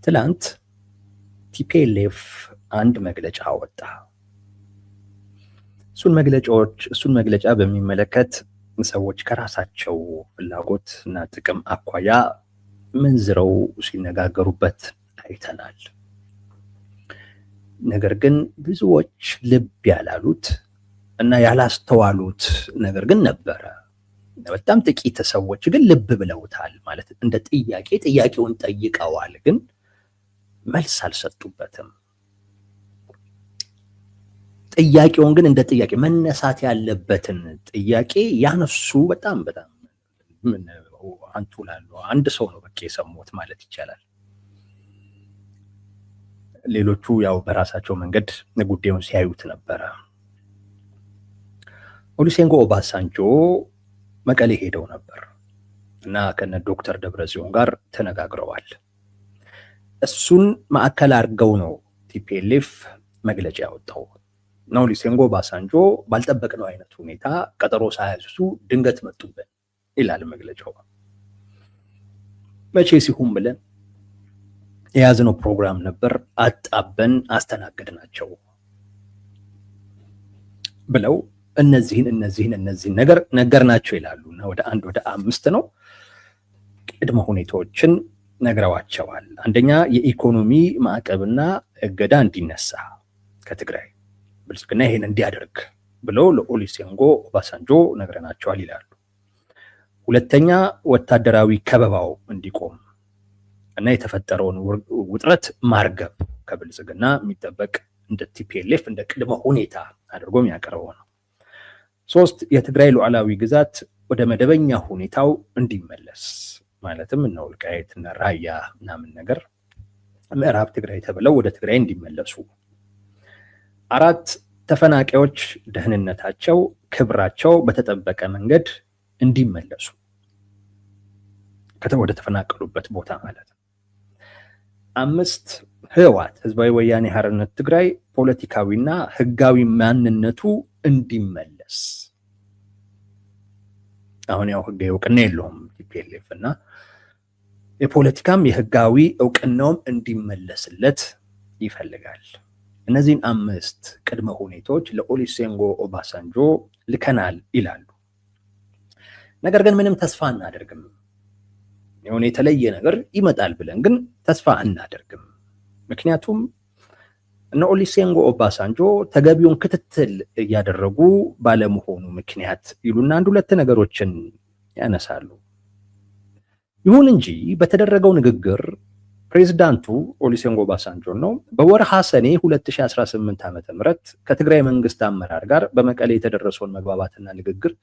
ትላንት ቲፒኤልኤፍ አንድ መግለጫ አወጣ። እሱን መግለጫ በሚመለከት ሰዎች ከራሳቸው ፍላጎት እና ጥቅም አኳያ መንዝረው ሲነጋገሩበት አይተናል። ነገር ግን ብዙዎች ልብ ያላሉት እና ያላስተዋሉት ነገር ግን ነበረ። በጣም ጥቂት ሰዎች ግን ልብ ብለውታል። ማለት እንደ ጥያቄውን ጠይቀዋል፣ ግን መልስ አልሰጡበትም። ጥያቄውን ግን እንደ ጥያቄ መነሳት ያለበትን ጥያቄ ያነሱ በጣም አንቱ ላሉ አንድ ሰው ነው በቃ የሰሙት ማለት ይቻላል። ሌሎቹ ያው በራሳቸው መንገድ ጉዳዩን ሲያዩት ነበረ። ኦሉሴጉን ኦባሳንጆ መቀሌ ሄደው ነበር እና ከነ ዶክተር ደብረጽዮን ጋር ተነጋግረዋል። እሱን ማዕከል አድርገው ነው ቲፒኤልኤፍ መግለጫ ያወጣው። ኦሉሴጉን ኦባሳንጆ ባልጠበቅነው አይነት ሁኔታ ቀጠሮ ሳያዙ ድንገት መጡብን ይላል መግለጫው። መቼ ሲሆን ብለን የያዝነው ፕሮግራም ነበር፣ አጣበን አስተናገድናቸው ብለው እነዚህን ነገርናቸው ይላሉ እና ወደ 5 ነው ቅድመ ሁኔታዎችን ነግረዋቸዋል። አንደኛ የኢኮኖሚ ማዕቀብና እገዳ እንዲነሳ ከትግራይ ብልጽግና ይሄን እንዲያደርግ ብለው ለኦሉሴጉን ኦባሳንጆ ነግረናቸዋል ይላሉ። ሁለተኛ ወታደራዊ ከበባው እንዲቆም እና የተፈጠረውን ውጥረት ማርገብ ከብልጽግና የሚጠበቅ እንደ ቲፒኤልኤፍ እንደ ቅድመ ሁኔታ አድርጎ የሚያቀርበው ነው። 3 የትግራይ ሉዓላዊ ግዛት ወደ መደበኛ ሁኔታው እንዲመለስ ማለትም እነ ወልቃይት እና ራያ ምናምን ነገር ምዕራብ ትግራይ ተብለው ወደ ትግራይ እንዲመለሱ። 4 ተፈናቃዮች ደህንነታቸው፣ ክብራቸው በተጠበቀ መንገድ እንዲመለሱ ወደ ተፈናቀሉበት ቦታ ማለት ነው። 5 ህወሓት ህዝባዊ ወያኔ ሓርነት ትግራይ ፖለቲካዊና ህጋዊ ማንነቱ እንዲመለስ። አሁን ያው ህጋዊ እውቅና የለውም ቲፒኤልኤፍ እና የፖለቲካም የህጋዊ እውቅናውም እንዲመለስለት ይፈልጋል። እነዚህን 5 ቅድመ ሁኔታዎች ለኦሉሴጉን ኦባሳንጆ ልከናል ይላሉ። ነገር ግን ምንም ተስፋ አናደርግም። የሆነ የተለየ ነገር ይመጣል ብለን ግን ተስፋ አናደርግም። ምክንያቱም እነ ኦሉሴጉን ኦባሳንጆ ተገቢውን ክትትል እያደረጉ ባለመሆኑ ምክንያት ይሉና 2 ነገሮችን ያነሳሉ። ይሁን እንጂ በተደረገው ንግግር ፕሬዝዳንቱ ኦሉሴጉን ኦባሳንጆ ነው በወርሃ ሰኔ 2018 ዓ.ም ከትግራይ መንግስት አመራር ጋር በመቀሌ የተደረሰውን መግባባትና ንግግር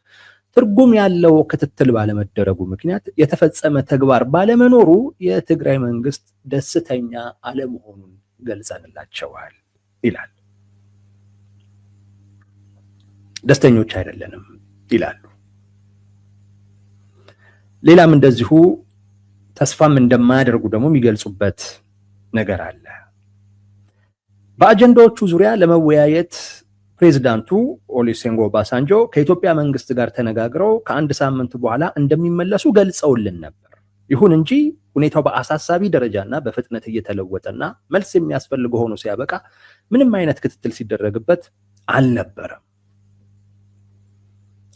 ትርጉም ያለው ክትትል ባለመደረጉ ምክንያት የተፈጸመ ተግባር ባለመኖሩ የትግራይ መንግስት ደስተኛ አለመሆኑን ገልጸንላቸዋል ይላል። ደስተኞች አይደለንም ይላሉ። ሌላም እንደዚሁ ተስፋም እንደማያደርጉ ደግሞ የሚገልጹበት ነገር አለ። በአጀንዳዎቹ ዙሪያ ለመወያየት ፕሬዝዳንቱ ኦሉሴጉን ኦባሳንጆ ከኢትዮጵያ መንግስት ጋር ተነጋግረው ከ1 ሳምንት በኋላ እንደሚመለሱ ገልጸውልን ነበር። ይሁን እንጂ ሁኔታው በአሳሳቢ ደረጃና በፍጥነት እየተለወጠና መልስ የሚያስፈልገው ሆኖ ሲያበቃ ምንም አይነት ክትትል ሲደረግበት አልነበረም።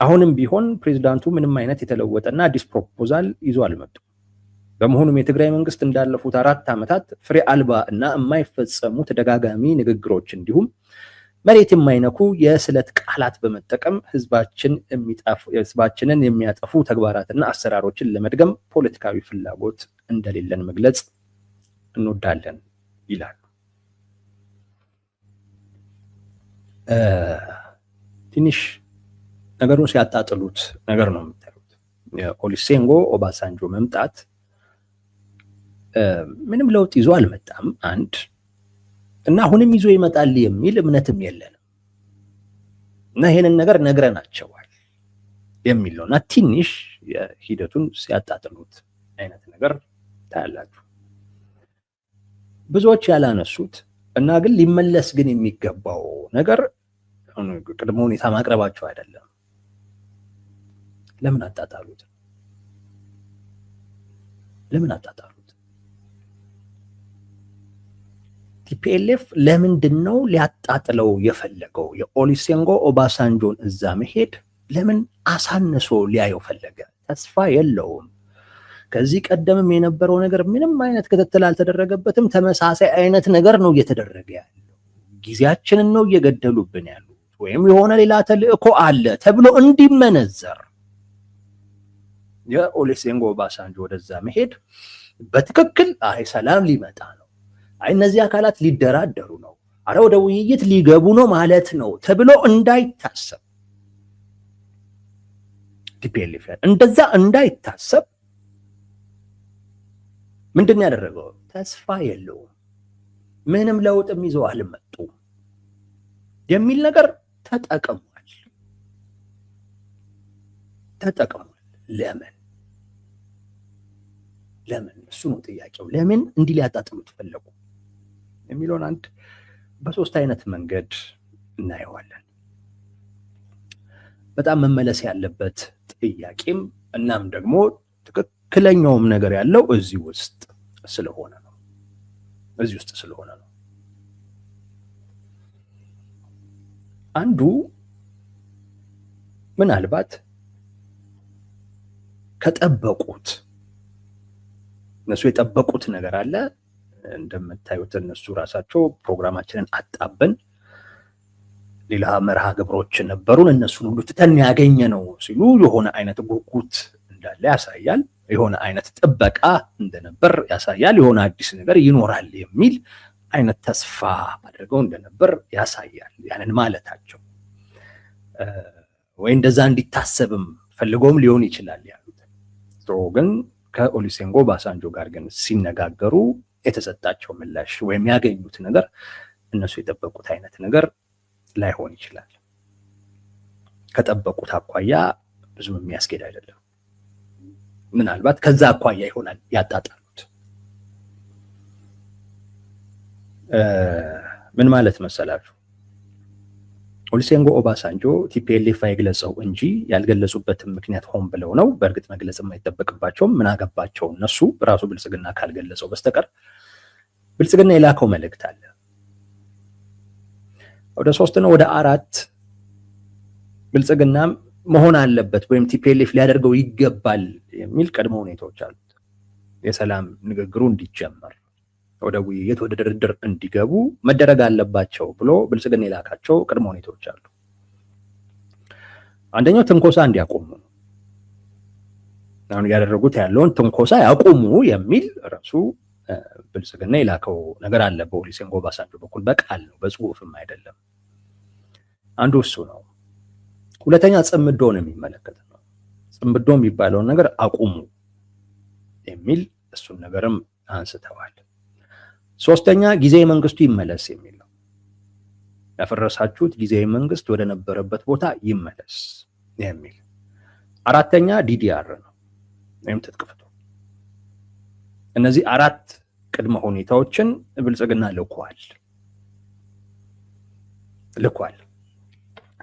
አሁንም ቢሆን ፕሬዝዳንቱ ምንም አይነት የተለወጠና አዲስ ፕሮፖዛል ይዞ አልመጡም። በመሆኑም የትግራይ መንግስት እንዳለፉት 4 ዓመታት ፍሬ አልባ እና የማይፈጸሙ ተደጋጋሚ ንግግሮች እንዲሁም መሬት የማይነኩ የስለት ቃላት በመጠቀም ህዝባችንን የሚያጠፉ ተግባራትና አሰራሮችን ለመድገም ፖለቲካዊ ፍላጎት እንደሌለን መግለጽ እንወዳለን ይላሉ። ትንሽ ነገሩን ሲያጣጥሉት ነገር ነው የምታዩት። የኦሉሴጉን ኦባሳንጆ መምጣት ምንም ለውጥ ይዞ አልመጣም አንድ እና አሁንም ይዞ ይመጣል የሚል እምነትም የለንም እና ይሄንን ነገር ነግረናቸዋል የሚል ነውና ትንሽ የሂደቱን ሲያጣጥሉት አይነት ነገር ታያላችሁ። ብዙዎች ያላነሱት እና ግን ሊመለስ ግን የሚገባው ነገር ቅድመ ሁኔታ ማቅረባቸው አይደለም። ለምን አጣጣሉት? ቲፒኤልኤፍ ለምንድን ነው ሊያጣጥለው የፈለገው? የኦሉሴጉን ኦባሳንጆን እዛ መሄድ ለምን አሳንሶ ሊያየው ፈለገ? ተስፋ የለውም። ከዚህ ቀደምም የነበረው ነገር ምንም አይነት ክትትል አልተደረገበትም። ተመሳሳይ አይነት ነገር ነው እየተደረገ ያለው። ጊዜያችንን ነው እየገደሉብን ያሉት፣ ወይም የሆነ ሌላ ተልእኮ አለ ተብሎ እንዲመነዘር የኦሉሴጉን ኦባሳንጆ ወደዛ መሄድ በትክክል አይ ሰላም ሊመጣ ነው፣ አይ እነዚህ አካላት ሊደራደሩ ነው፣ አረ ወደ ውይይት ሊገቡ ነው ማለት ነው ተብሎ እንዳይታሰብ ቲፒኤልኤፍ እንደዛ እንዳይታሰብ ምንድን ያደረገው? ተስፋ የለውም፣ ምንም ለውጥም ይዘው አልመጡም የሚል ነገር ተጠቅሟል። ለምን እሱ ነው ጥያቄው። ለምን እንዲህ ሊያጣጥሉት ፈለጉ የሚለውን አንድ በሶስት አይነት መንገድ እናየዋለን። በጣም መመለስ ያለበት ጥያቄም እናም ደግሞ ትክክለኛውም ነገር ያለው እዚህ ውስጥ ስለሆነ ነው። አንዱ ምናልባት ከጠበቁት እነሱ የጠበቁት ነገር አለ። እንደምታዩት እነሱ ራሳቸው ፕሮግራማችንን አጣበን ሌላ መርሃ ግብሮች ነበሩን እነሱን ሁሉ ትተን ያገኘ ነው ሲሉ የሆነ አይነት ጉጉት እንዳለ ያሳያል። የሆነ አይነት ጥበቃ እንደነበር ያሳያል። የሆነ አዲስ ነገር ይኖራል የሚል አይነት ተስፋ አድርገው እንደነበር ያሳያል። ያንን ማለታቸው ወይ እንደዛ እንዲታሰብም ፈልገውም ሊሆን ይችላል ያሉት። ግን ከኦሉሴጉን ኦባሳንጆ ጋር ግን ሲነጋገሩ የተሰጣቸው ምላሽ ወይም ያገኙት ነገር እነሱ የጠበቁት አይነት ነገር ላይሆን ይችላል። ከጠበቁት አኳያ ብዙም የሚያስኬድ አይደለም። ምናልባት ከዛ አኳያ ይሆናል ያጣጣሉት። ምን ማለት መሰላችሁ? ኦሉሴጉን ኦባሳንጆ ቲፒኤልኤፍ አይግለጸው እንጂ ያልገለጹበትም ምክንያት ሆን ብለው ነው። በእርግጥ መግለጽ የማይጠበቅባቸውም ምን አገባቸው እነሱ ራሱ ብልጽግና ካልገለጸው በስተቀር። ብልጽግና የላከው መልእክት አለ። ወደ 3 ነው ወደ 4 ብልጽግና መሆን አለበት ወይም ቲፒኤልኤፍ ሊያደርገው ይገባል የሚል ቅድመ ሁኔታዎች አሉት። የሰላም ንግግሩ እንዲጀመር፣ ወደ ውይይት ወደ ድርድር እንዲገቡ መደረግ አለባቸው ብሎ ብልጽግና የላካቸው ቅድመ ሁኔታዎች አሉ። አንደኛው ትንኮሳ እንዲያቆሙ ነው። አሁን ያደረጉት ያለውን ትንኮሳ ያቆሙ የሚል ራሱ ብልጽግና የላከው ነገር አለ በኦሉሴጉን ኦባሳንጆ በኩል፣ በቃል ነው በጽሁፍም አይደለም። አንዱ እሱ ነው። ሁለተኛ ጽምዶን የሚመለከት ነው። ጽምዶ የሚባለውን ነገር አቁሙ የሚል እሱን ነገርም አንስተዋል። ሶስተኛ ጊዜያዊ መንግስቱ ይመለስ የሚል ነው። ያፈረሳችሁት ጊዜያዊ መንግስት ወደ ነበረበት ቦታ ይመለስ የሚል። አራተኛ ዲዲአር ነው ወይም ትጥቅ ፍቱ። እነዚህ 4 ቅድመ ሁኔታዎችን ብልጽግና ልኳል።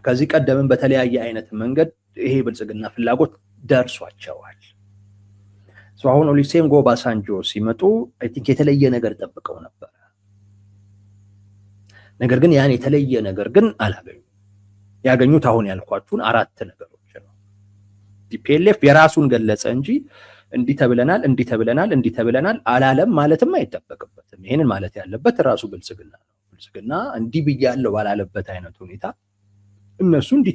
ከዚህ ቀደምም በተለያየ አይነት መንገድ ይሄ ብልጽግና ፍላጎት ደርሷቸዋል። አሁን ኦሉሴጉን ኦባሳንጆ ሲመጡ አይ ቲንክ የተለየ ነገር ጠብቀው ነበር። ነገር ግን ያን የተለየ ነገር ግን አላገኙም። ያገኙት አሁን ያልኳችሁን 4 ነገሮች ነው። ቲፒኤልኤፍ የራሱን ገለጸ እንጂ እንዲህ ተብለናል አላለም ማለትም አይጠበቅበትም። ይሄንን ማለት ያለበት ራሱ ብልጽግና ነው። ብልጽግና እንዲህ ብያለሁ ባላለበት አይነት ሁኔታ እነሱ እንዲህ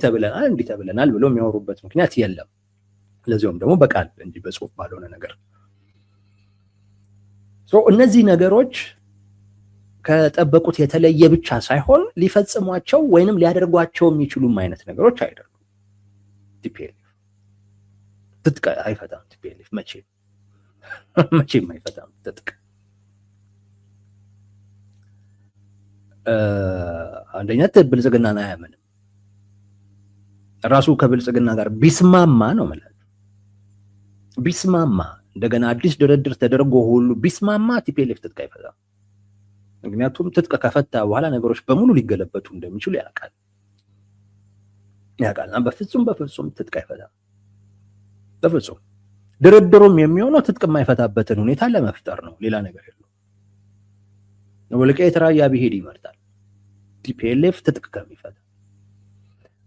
ተብለናል ብሎ የሚያወሩበት ምክንያት የለም። ለዚያም ደግሞ በቃል እንጂ በጽሁፍ ባልሆነ ነገር እነዚህ ነገሮች ከጠበቁት የተለየ ብቻ ሳይሆን ሊፈጽሟቸው ወይንም ሊያደርጓቸው የሚችሉም አይነት ነገሮች አይደሉም። ቲፒኤልኤፍ ትጥቅ አይፈታም። ቲፒኤልኤፍ መቼም አይፈታም ትጥቅ። አንደኛ ብልጽግናን አያምንም። ራሱ ከብልጽግና ጋር ቢስማማ ነው ማለት ቢስማማ እንደገና አዲስ ድርድር ተደርጎ ሁሉ ቢስማማ ቲፒኤልኤፍ ትጥቅ አይፈታም። ምክንያቱም ትጥቅ ከፈታ በኋላ ነገሮች በሙሉ ሊገለበጡ እንደሚችሉ ያውቃል። በፍጹም ትጥቅ አይፈታም። በፍጹም ድርድሩም የሚሆነው ትጥቅ የማይፈታበትን ሁኔታ ለመፍጠር ነው። ሌላ ነገር የለውም። ወልቃይት ራያ ቢሄድ ይመርጣል ቲፒኤልኤፍ ትጥቅ ከሚፈታ።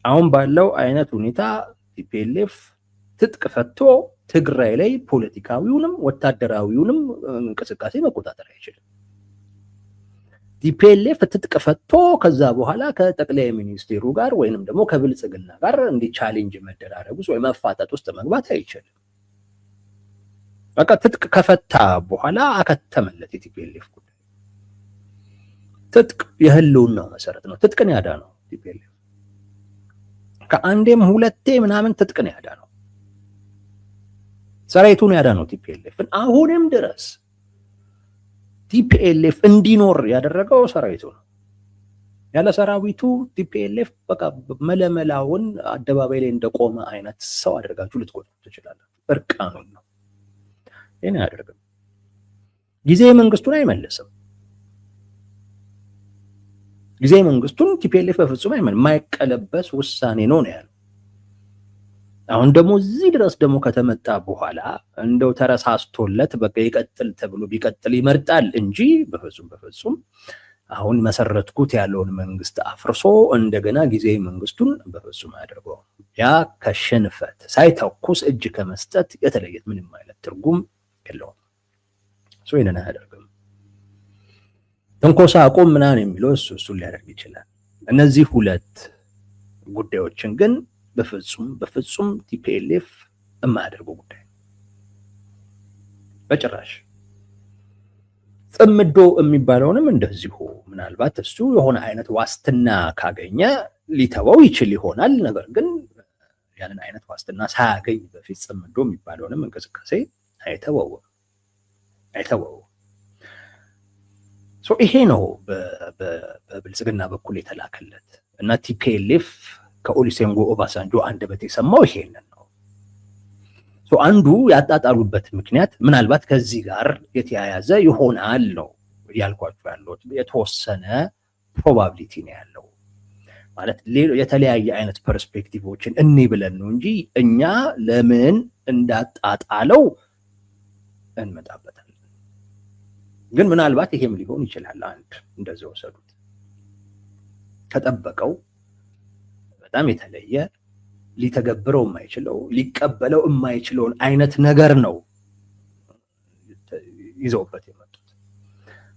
አሁን ባለው አይነት ሁኔታ ቲፒኤልኤፍ ትጥቅ ፈቶ ትግራይ ላይ ፖለቲካዊውንም ወታደራዊውንም እንቅስቃሴ መቆጣጠር አይችልም። ቲፒኤልኤፍ ትጥቅ ፈቶ ከዛ በኋላ ከጠቅላይ ሚኒስቴሩ ጋር ወይንም ደግሞ ከብልጽግና ጋር እንዲ ቻሌንጅ መደራረግ ውስጥ ወይ መፋጠጥ ውስጥ መግባት አይችልም። በቃ ትጥቅ ከፈታ በኋላ አከተመለት የቲፒኤልኤፍ ጉዳይ። ትጥቅ የህልውናው መሰረት ነው። ትጥቅን ያዳነው ቲፒኤልኤፍ ከአንዴም ሁለቴ ምናምን ትጥቅን ያዳነው ሰራዊቱን ያዳነው ቲፒኤልኤፍን አሁንም ድረስ ቲፒኤልኤፍ እንዲኖር ያደረገው ሰራዊቱ ነው። ያለ ሰራዊቱ ቲፒኤልኤፍ በቃ መለመላውን አደባባይ ላይ እንደቆመ አይነት ሰው አድርጋችሁ ልትቆጥሩ ትችላላችሁ። እርቃኑን ነው። ይሄን ያደርጋል። ጊዜ መንግስቱን አይመልስም። ጊዜ መንግስቱን ቲፒኤልኤፍ በፍጹም አይመልስም። የማይቀለበስ ውሳኔ ነው ያለው። አሁን ደግሞ እዚህ ድረስ ደግሞ ከተመጣ በኋላ እንደው ተረሳስቶለት በቃ ይቀጥል ተብሎ ቢቀጥል ይመርጣል እንጂ በፍጹም አሁን መሰረትኩት ያለውን መንግስት አፍርሶ እንደገና ጊዜ መንግስቱን በፍጹም አያደርገው። ያ ከሽንፈት ሳይተኩስ እጅ ከመስጠት የተለየ ምንም አይነት ትርጉም የለውም። ይሄንን አያደርግም። ተንኮሳ አቁም ምናምን የሚለው እሱን ሊያደርግ ይችላል። እነዚህ ሁለት ጉዳዮችን ግን በፍጹም ቲፒኤልኤፍ የማያደርገው ጉዳይ በጭራሽ። ጽምዶ የሚባለውንም እንደዚሁ ምናልባት እሱ የሆነ አይነት ዋስትና ካገኘ ሊተወው ይችል ይሆናል። ነገር ግን ያንን አይነት ዋስትና ሳያገኝ በፊት ጽምዶ የሚባለውንም እንቅስቃሴ አይተወውም። ይሄ ነው በብልጽግና በኩል የተላከለት እና ቲፒኤልኤፍ ከኦሉሴጉን ኦባሳንጆ አንደበት የሰማው ይሄንን ነው። አንዱ ያጣጣሉበት ምክንያት ምናልባት ከዚህ ጋር የተያያዘ ይሆናል ነው ያልኳችሁ ያለው። የተወሰነ ፕሮባቢሊቲ ነው ያለው ማለት የተለያየ አይነት ፐርስፔክቲቮችን እኔ ብለን ነው እንጂ እኛ ለምን እንዳጣጣለው እንመጣበታለን። ግን ምናልባት ይሄም ሊሆን ይችላል። አንድ እንደዚህ ወሰዱት ከጠበቀው በጣም የተለየ ሊተገብረው የማይችለው ሊቀበለው የማይችለውን አይነት ነገር ነው ይዘውበት የመጡት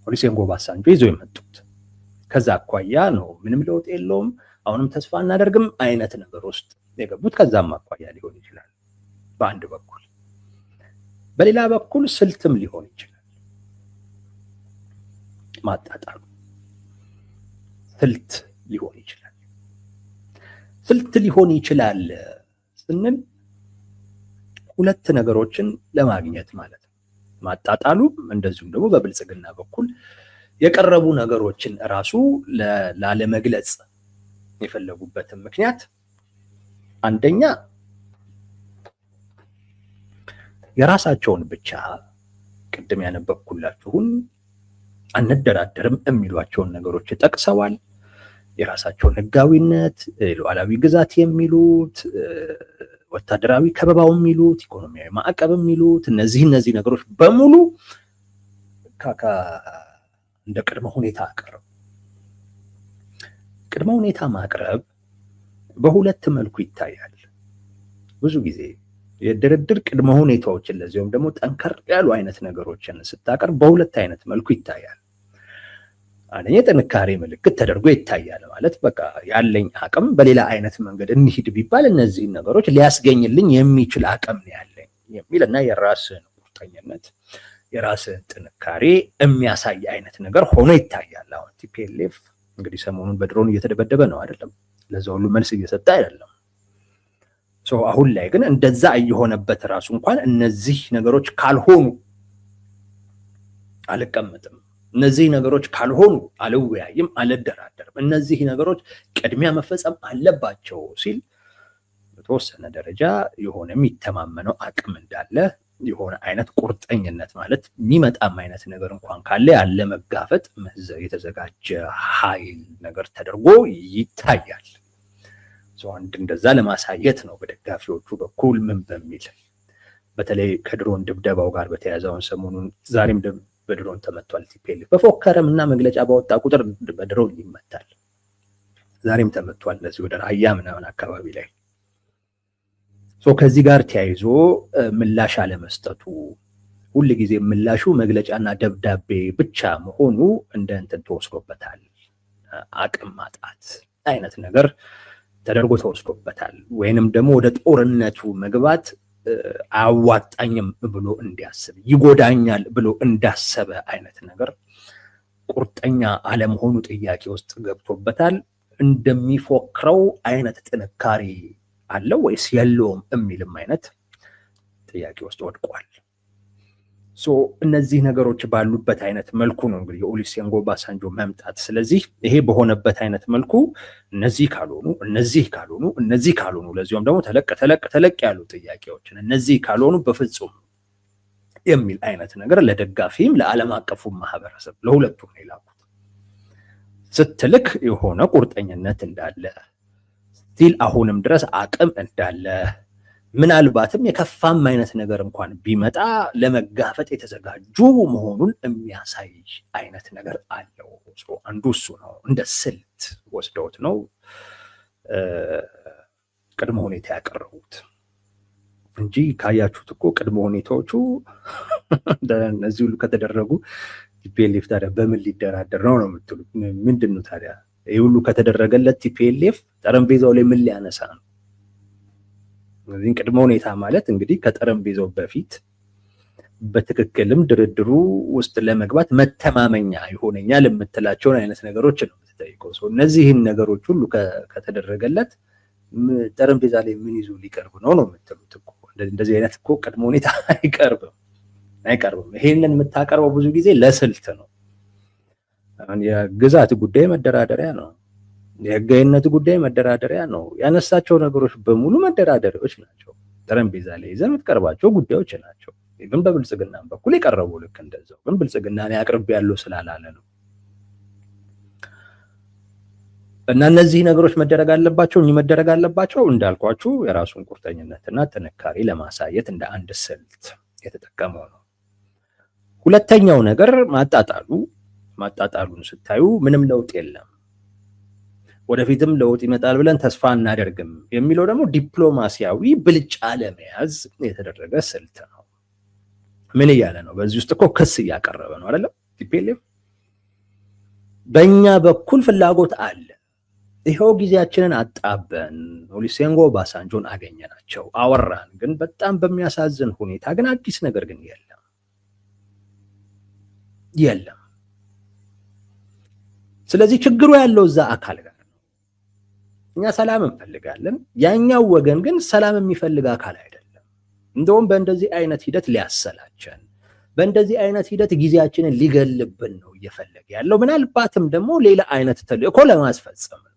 ኦሉሴጉን ኦባሳንጆ ይዘው የመጡት። ከዛ አኳያ ነው ምንም ለውጥ የለውም አሁንም ተስፋ እናደርግም አይነት ነገር ውስጥ የገቡት። ከዛም አኳያ ሊሆን ይችላል በአንድ በኩል። በሌላ በኩል ስልትም ሊሆን ይችላል። ማጣጣሉ ስልት ሊሆን ይችላል። ስልት ሊሆን ይችላል ስንል ሁለት ነገሮችን ለማግኘት ማለት ነው። ማጣጣሉ እንደዚሁም ደግሞ በብልጽግና በኩል የቀረቡ ነገሮችን ራሱ ላለመግለጽ የፈለጉበትን ምክንያት አንደኛ የራሳቸውን ብቻ ቅድም ያነበብኩላችሁን አንደራደርም የሚሏቸውን ነገሮች ጠቅሰዋል። የራሳቸውን ህጋዊነት፣ ሉዓላዊ ግዛት የሚሉት፣ ወታደራዊ ከበባው የሚሉት፣ ኢኮኖሚያዊ ማዕቀብ የሚሉት እነዚህ ነገሮች በሙሉ እንደ ቅድመ ሁኔታ አቀረቡ። ቅድመ ሁኔታ ማቅረብ በሁለት መልኩ ይታያል። ብዙ ጊዜ የድርድር ቅድመ ሁኔታዎችን ለዚያም ደግሞ ጠንከር ያሉ አይነት ነገሮችን ስታቀርብ በሁለት አይነት መልኩ ይታያል። አንደኛ ጥንካሬ ምልክት ተደርጎ ይታያል። ማለት በቃ ያለኝ አቅም በሌላ አይነት መንገድ እንሂድ ቢባል እነዚህ ነገሮች ሊያስገኝልኝ የሚችል አቅም ነው ያለኝ የሚል እና የራስን ቁርጠኝነት የራስን ጥንካሬ የሚያሳይ አይነት ነገር ሆኖ ይታያል። አሁን ቲፒኤልኤፍ እንግዲህ ሰሞኑን በድሮን እየተደበደበ ነው አይደለም? ለዛ ሁሉ መልስ እየሰጠ አይደለም። አሁን ላይ ግን እንደዛ እየሆነበት ራሱ እንኳን እነዚህ ነገሮች ካልሆኑ አልቀመጥም፣ እነዚህ ነገሮች ካልሆኑ አልወያይም፣ አልደራደርም፣ እነዚህ ነገሮች ቅድሚያ መፈጸም አለባቸው ሲል በተወሰነ ደረጃ የሆነ የሚተማመነው አቅም እንዳለ የሆነ አይነት ቁርጠኝነት ማለት የሚመጣም አይነት ነገር እንኳን ካለ ያለ መጋፈጥ የተዘጋጀ ኃይል ነገር ተደርጎ ይታያል። አንድ እንደዛ ለማሳየት ነው በደጋፊዎቹ በኩል ምን በሚል በተለይ ከድሮን ድብደባው ጋር በተያያዘውን ሰሞኑን ዛሬም በድሮን ተመቷል። ቲፒኤልኤፍ በፎከረም እና መግለጫ ባወጣ ቁጥር በድሮን ይመታል። ዛሬም ተመቷል ለዚህ ወደ ራያ ምናምን አካባቢ ላይ ከዚህ ጋር ተያይዞ ምላሽ አለመስጠቱ ሁል ጊዜ ምላሹ መግለጫና ደብዳቤ ብቻ መሆኑ እንደ እንትን ተወስዶበታል። አቅም ማጣት አይነት ነገር ተደርጎ ተወስዶበታል። ወይንም ደግሞ ወደ ጦርነቱ መግባት አያዋጣኝም ብሎ እንዲያስብ ይጎዳኛል ብሎ እንዳሰበ አይነት ነገር ቁርጠኛ አለመሆኑ ጥያቄ ውስጥ ገብቶበታል። እንደሚፎክረው አይነት ጥንካሬ አለው ወይስ የለውም የሚልም አይነት ጥያቄ ውስጥ ወድቋል። እነዚህ ነገሮች ባሉበት አይነት መልኩ ነው እንግዲህ የኦሉሴጉን ኦባሳንጆ መምጣት። ስለዚህ ይሄ በሆነበት አይነት መልኩ እነዚህ ካልሆኑ ለዚሁም ደግሞ ተለቅ ያሉ ጥያቄዎችን እነዚህ ካልሆኑ በፍጹም የሚል አይነት ነገር ለደጋፊም ለዓለም አቀፉ ማህበረሰብ ለሁለቱም ነው የላኩት። ስትልክ የሆነ ቁርጠኝነት እንዳለ ስቲል አሁንም ድረስ አቅም እንዳለ ምናልባትም የከፋም አይነት ነገር እንኳን ቢመጣ ለመጋፈጥ የተዘጋጁ መሆኑን የሚያሳይ አይነት ነገር አለው። አንዱ እሱ ነው። እንደ ስልት ወስደውት ነው ቅድመ ሁኔታ ያቀረቡት እንጂ ካያችሁት እኮ ቅድመ ሁኔታዎቹ እነዚህ ሁሉ ከተደረጉ ቲፒኤልኤፍ ታዲያ በምን ሊደራደር ነው የምትሉት? ምንድን ነው ታዲያ ይህ ሁሉ ከተደረገለት ቲፒኤልኤፍ ጠረጴዛው ላይ ምን ሊያነሳ ነው? እዚህ ቅድመ ሁኔታ ማለት እንግዲህ ከጠረጴዛው በፊት በትክክልም ድርድሩ ውስጥ ለመግባት መተማመኛ ይሆነኛል የምትላቸውን አይነት ነገሮች ነው የምትጠይቀው። እነዚህን ነገሮች ሁሉ ከተደረገለት ጠረጴዛ ላይ ምን ይዞ ሊቀርብ ነው የምትሉት እኮ። እንደዚህ አይነት እኮ ቅድመ ሁኔታ አይቀርብም። ይሄንን የምታቀርበው ብዙ ጊዜ ለስልት ነው። የግዛት ጉዳይ መደራደሪያ ነው። የህጋዊነት ጉዳይ መደራደሪያ ነው። ያነሳቸው ነገሮች በሙሉ መደራደሪያዎች ናቸው። ጠረጴዛ ላይ ይዘን የምትቀርባቸው ጉዳዮች ናቸው። ግን በብልጽግና በኩል የቀረቡ ልክ እንደዛው ግን ብልጽግና ላይ አቅርብ ያለው ስላላለ ነው። እና እነዚህ ነገሮች መደረግ አለባቸው እንዳልኳችሁ የራሱን ቁርጠኝነትና ጥንካሬ ለማሳየት እንደ አንድ ስልት የተጠቀመው ነው። ሁለተኛው ነገር ማጣጣሉን ስታዩ ምንም ለውጥ የለም፣ ወደፊትም ለውጥ ይመጣል ብለን ተስፋ እናደርግም የሚለው ደግሞ ዲፕሎማሲያዊ ብልጫ ለመያዝ የተደረገ ስልት ነው። ምን እያለ ነው? በዚህ ውስጥ እኮ ክስ እያቀረበ ነው አይደለም? ቲፒኤልኤፍ በእኛ በኩል ፍላጎት አለ፣ ይኸው ጊዜያችንን አጣበን ኦሉሴጉን ኦባሳንጆን አገኘናቸው፣ አወራን፣ ግን በጣም በሚያሳዝን ሁኔታ ግን አዲስ ነገር ግን የለም። ስለዚህ ችግሩ ያለው እዛ አካል ጋር ነው። እኛ ሰላም እንፈልጋለን፣ ያኛው ወገን ግን ሰላም የሚፈልግ አካል አይደለም። እንደውም በእንደዚህ አይነት ሂደት ሊያሰላቸን፣ በእንደዚህ አይነት ሂደት ጊዜያችንን ሊገልብን ነው እየፈለገ ያለው። ምናልባትም ደግሞ ሌላ አይነት ተልእኮ ለማስፈጸም ነው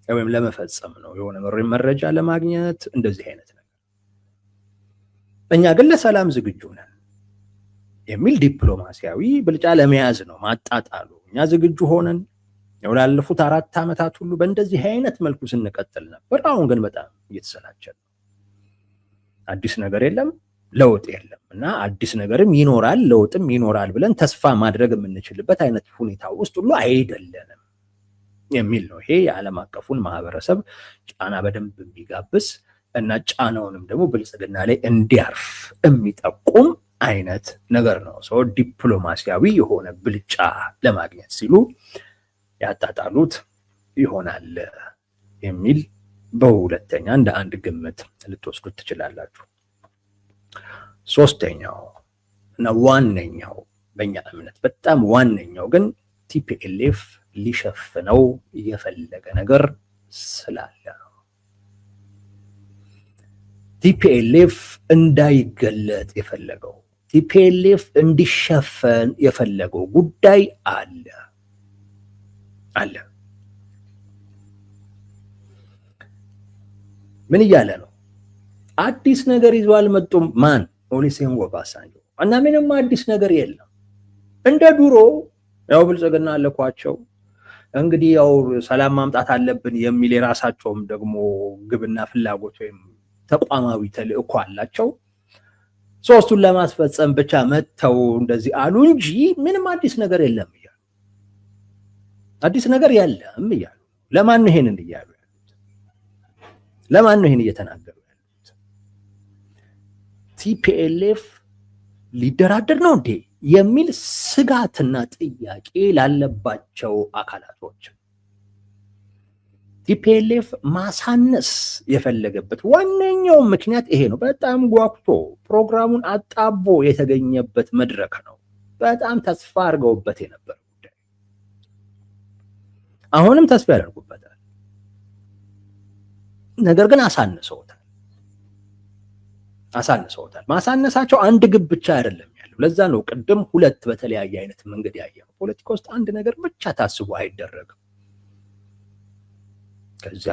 ወይም ለመፈጸም ነው፣ የሆነ መረጃ ለማግኘት እንደዚህ አይነት ነገር። እኛ ግን ለሰላም ዝግጁ ነን የሚል ዲፕሎማሲያዊ ብልጫ ለመያዝ ነው ማጣጣሉ። እኛ ዝግጁ ሆነን ላለፉት 4 ዓመታት ሁሉ በእንደዚህ አይነት መልኩ ስንቀጥል ነበር። አሁን ግን በጣም እየተሰላቸን ነው። አዲስ ነገር የለም፣ ለውጥ የለም እና አዲስ ነገርም ይኖራል ለውጥም ይኖራል ብለን ተስፋ ማድረግ የምንችልበት አይነት ሁኔታ ውስጥ ሁሉ አይደለንም የሚል ነው። ይሄ የዓለም አቀፉን ማህበረሰብ ጫና በደንብ የሚጋብስ እና ጫናውንም ደግሞ ብልጽግና ላይ እንዲያርፍ የሚጠቁም አይነት ነገር ነው። ዲፕሎማሲያዊ የሆነ ብልጫ ለማግኘት ሲሉ ያጣጣሉት ይሆናል የሚል በሁለተኛ እንደ አንድ ግምት ልትወስዱት ትችላላችሁ። ሶስተኛው እና ዋነኛው በእኛ እምነት በጣም ዋነኛው ግን ቲፒኤልኤፍ ሊሸፍነው የፈለገ ነገር ስላለ ነው። ቲፒኤልኤፍ እንዳይገለጥ የፈለገው ቲፒኤልኤፍ እንዲሸፈን የፈለገው ጉዳይ አለ። ምን እያለ ነው? አዲስ ነገር ይዞ አልመጡም። ማን? ኦሉሴጉን ኦባሳንጆ። እና ምንም አዲስ ነገር የለም። እንደ ድሮ ያው ብልጽግና አለኳቸው እንግዲህ ያው ሰላም ማምጣት አለብን የሚል የራሳቸውም ደግሞ ግብና ፍላጎት ወይም ተቋማዊ ተልእኮ አላቸው። ሶስቱን ለማስፈጸም ብቻ መተው እንደዚህ አሉ እንጂ ምንም አዲስ ነገር የለም እያሉ አዲስ ነገር የለም እያሉ ለማን ነው ይሄንን እያሉ ያሉት? ለማን ነው ይሄን እየተናገሩ ያሉት? ቲፒኤልኤፍ ሊደራደር ነው እንዴ የሚል ስጋትና ጥያቄ ላለባቸው አካላቶች ቲፒኤልኤፍ ማሳነስ የፈለገበት ዋነኛው ምክንያት ይሄ ነው። በጣም ጓጉቶ ፕሮግራሙን አጣቦ የተገኘበት መድረክ ነው። በጣም ተስፋ አድርገውበት የነበረ ጉዳይ አሁንም ተስፋ ያደርጉበታል። ነገር ግን አሳንሰውታል። ማሳነሳቸው አንድ ግብ ብቻ አይደለም ያለው። ለዛ ነው ቅድም ሁለት በተለያየ አይነት መንገድ ያየው። ፖለቲካ ውስጥ አንድ ነገር ብቻ ታስቦ አይደረግም። ከዚህ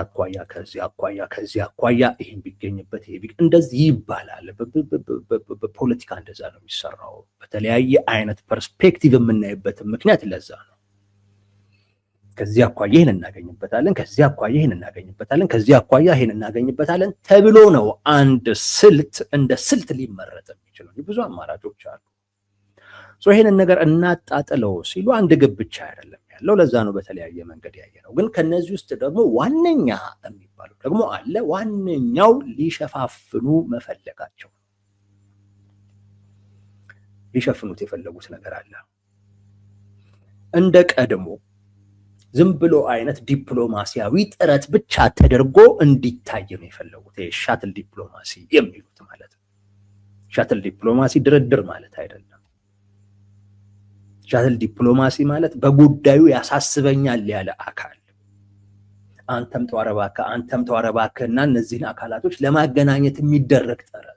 አኳያ ይሄን ቢገኝበት ይሄ እንደዚህ ይባላል። በፖለቲካ እንደዛ ነው የሚሰራው። በተለያየ አይነት ፐርስፔክቲቭ የምናይበት ምክንያት ለዛ ነው። ከዚህ አኳያ ይሄን እናገኝበታለን፣ ከዚህ አኳያ ይሄን እናገኝበታለን፣ ከዚህ አኳያ ይሄን እናገኝበታለን ተብሎ ነው አንድ ስልት እንደ ስልት ሊመረጥ የሚችለው። ብዙ አማራጮች አሉ። ይሄንን ነገር እናጣጥለው ሲሉ አንድ ግብ ብቻ አይደለም ያለው። ለዛ ነው በተለያየ መንገድ ያየነው። ግን ከነዚህ ውስጥ ደግሞ ዋነኛ የሚባለው ደግሞ አለ። ዋነኛው ሊሸፋፍኑ መፈለጋቸው፣ ሊሸፍኑት የፈለጉት ነገር አለ። እንደ ቀድሞ ዝም ብሎ አይነት ዲፕሎማሲያዊ ጥረት ብቻ ተደርጎ እንዲታይ ነው የፈለጉት። ሻትል ዲፕሎማሲ የሚሉት ማለት ነው። ሻትል ዲፕሎማሲ ድርድር ማለት አይደለም። ሻትል ዲፕሎማሲ ማለት በጉዳዩ ያሳስበኛል ያለ አካል አንተም ተዋረባከ እና እነዚህን አካላቶች ለማገናኘት የሚደረግ ጥረት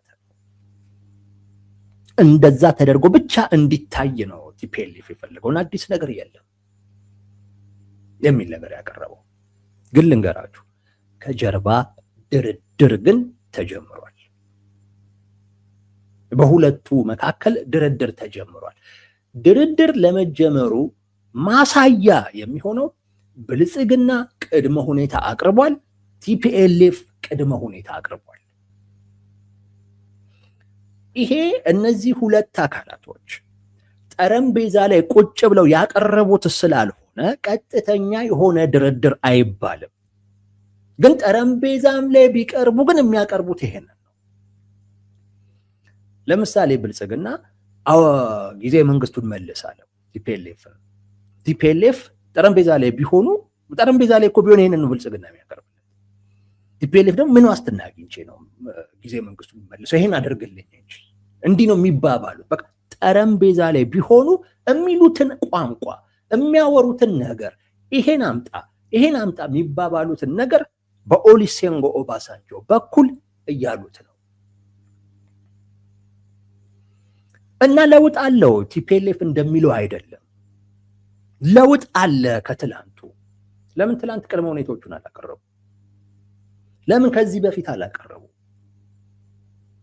እንደዛ ተደርጎ ብቻ እንዲታይ ነው ቲፒኤልኤፍ የፈለገውን። አዲስ ነገር የለም የሚል ነገር ያቀረበው። ግን ልንገራችሁ፣ ከጀርባ ድርድር ግን ተጀምሯል። በሁለቱ መካከል ድርድር ተጀምሯል። ድርድር ለመጀመሩ ማሳያ የሚሆነው ብልጽግና ቅድመ ሁኔታ አቅርቧል፣ ቲፒኤልኤፍ ቅድመ ሁኔታ አቅርቧል። ይሄ እነዚህ ሁለት አካላቶች ጠረጴዛ ላይ ቁጭ ብለው ያቀረቡት ስላልሆነ ቀጥተኛ የሆነ ድርድር አይባልም። ግን ጠረጴዛም ላይ ቢቀርቡ ግን የሚያቀርቡት ይሄንን ነው። ለምሳሌ ብልጽግና ጊዜ መንግስቱን መልሳለሁ ቲፒኤልኤፍ ጠረጴዛ ላይ ቢሆኑ ጠረጴዛ ላይ እኮ ቢሆን ይሄንን ነው ብልጽግና የሚያቀርብለት። ቲፒኤልኤፍ ደግሞ ምን ዋስትና አግኝቼ ነው ጊዜ መንግስቱን መልሰው ይሄን አድርግልኝ እንጂ እንዲህ ነው የሚባባሉት። በቃ ጠረጴዛ ላይ ቢሆኑ የሚሉትን ቋንቋ የሚያወሩትን ነገር ይሄን አምጣ የሚባባሉትን ነገር በኦሉሴጉን ኦባሳንጆ በኩል እያሉት ነው። እና ለውጥ አለው። ቲፒኤልኤፍ እንደሚለው አይደለም፣ ለውጥ አለ ከትላንቱ። ለምን ትላንት ቅድመ ሁኔታዎቹን አላቀረቡ? ለምን ከዚህ በፊት አላቀረቡ?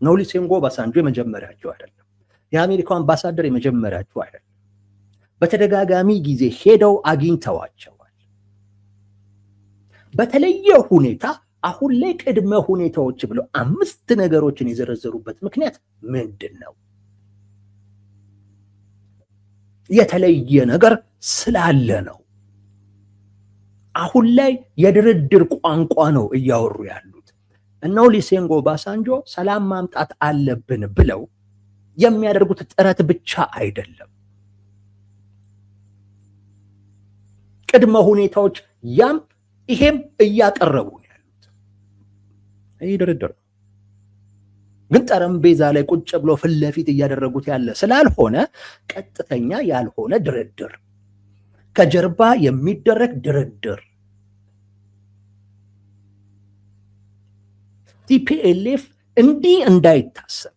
ኦሉሴጉን ኦባሳንጆ የመጀመሪያቸው አይደለም። የአሜሪካው አምባሳደር የመጀመሪያቸው አይደለም። በተደጋጋሚ ጊዜ ሄደው አግኝተዋቸዋል። በተለየ ሁኔታ አሁን ላይ ቅድመ ሁኔታዎች ብለው 5 ነገሮችን የዘረዘሩበት ምክንያት ምንድን ነው? የተለየ ነገር ስላለ ነው። አሁን ላይ የድርድር ቋንቋ ነው እያወሩ ያሉት። እና ኦሉሴጉን ኦባሳንጆ ሰላም ማምጣት አለብን ብለው የሚያደርጉት ጥረት ብቻ አይደለም። ቅድመ ሁኔታዎች ያም ይሄም እያቀረቡ ነው ያሉት። ይህ ድርድር ነው። ግን ጠረጴዛ ላይ ቁጭ ብሎ ፊት ለፊት እያደረጉት ያለ ስላልሆነ ቀጥተኛ ያልሆነ ድርድር፣ ከጀርባ የሚደረግ ድርድር ቲፒኤልኤፍ እንዲህ እንዳይታሰብ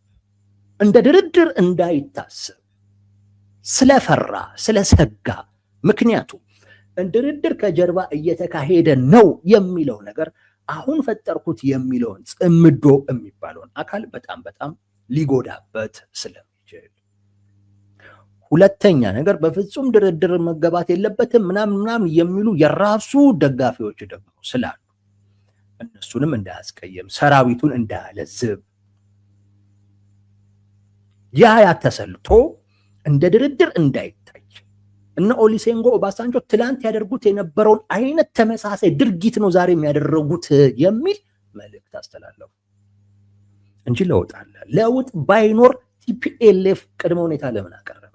እንደ ድርድር እንዳይታሰብ ስለፈራ ስለሰጋ፣ ምክንያቱም ድርድር ከጀርባ እየተካሄደ ነው የሚለው ነገር አሁን ፈጠርኩት የሚለውን ጽምዶ የሚባለውን አካል በጣም በጣም ሊጎዳበት ስለሚችል፣ ሁለተኛ ነገር በፍጹም ድርድር መገባት የለበትም ምናምን የሚሉ የራሱ ደጋፊዎች ደግሞ ስላሉ እነሱንም እንዳያስቀየም፣ ሰራዊቱን እንዳያለዝብ ያ ተሰልቶ እንደ ድርድር እንዳይታይ እነ ኦሉሴጉን ኦባሳንጆ ትላንት ያደርጉት የነበረውን አይነት ተመሳሳይ ድርጊት ነው ዛሬ የሚያደርጉት የሚል መልእክት አስተላለፉ እንጂ ለውጥ አለ። ለውጥ ባይኖር ቲፒኤልኤፍ ቅድመ ሁኔታ ለምን አቀረበ?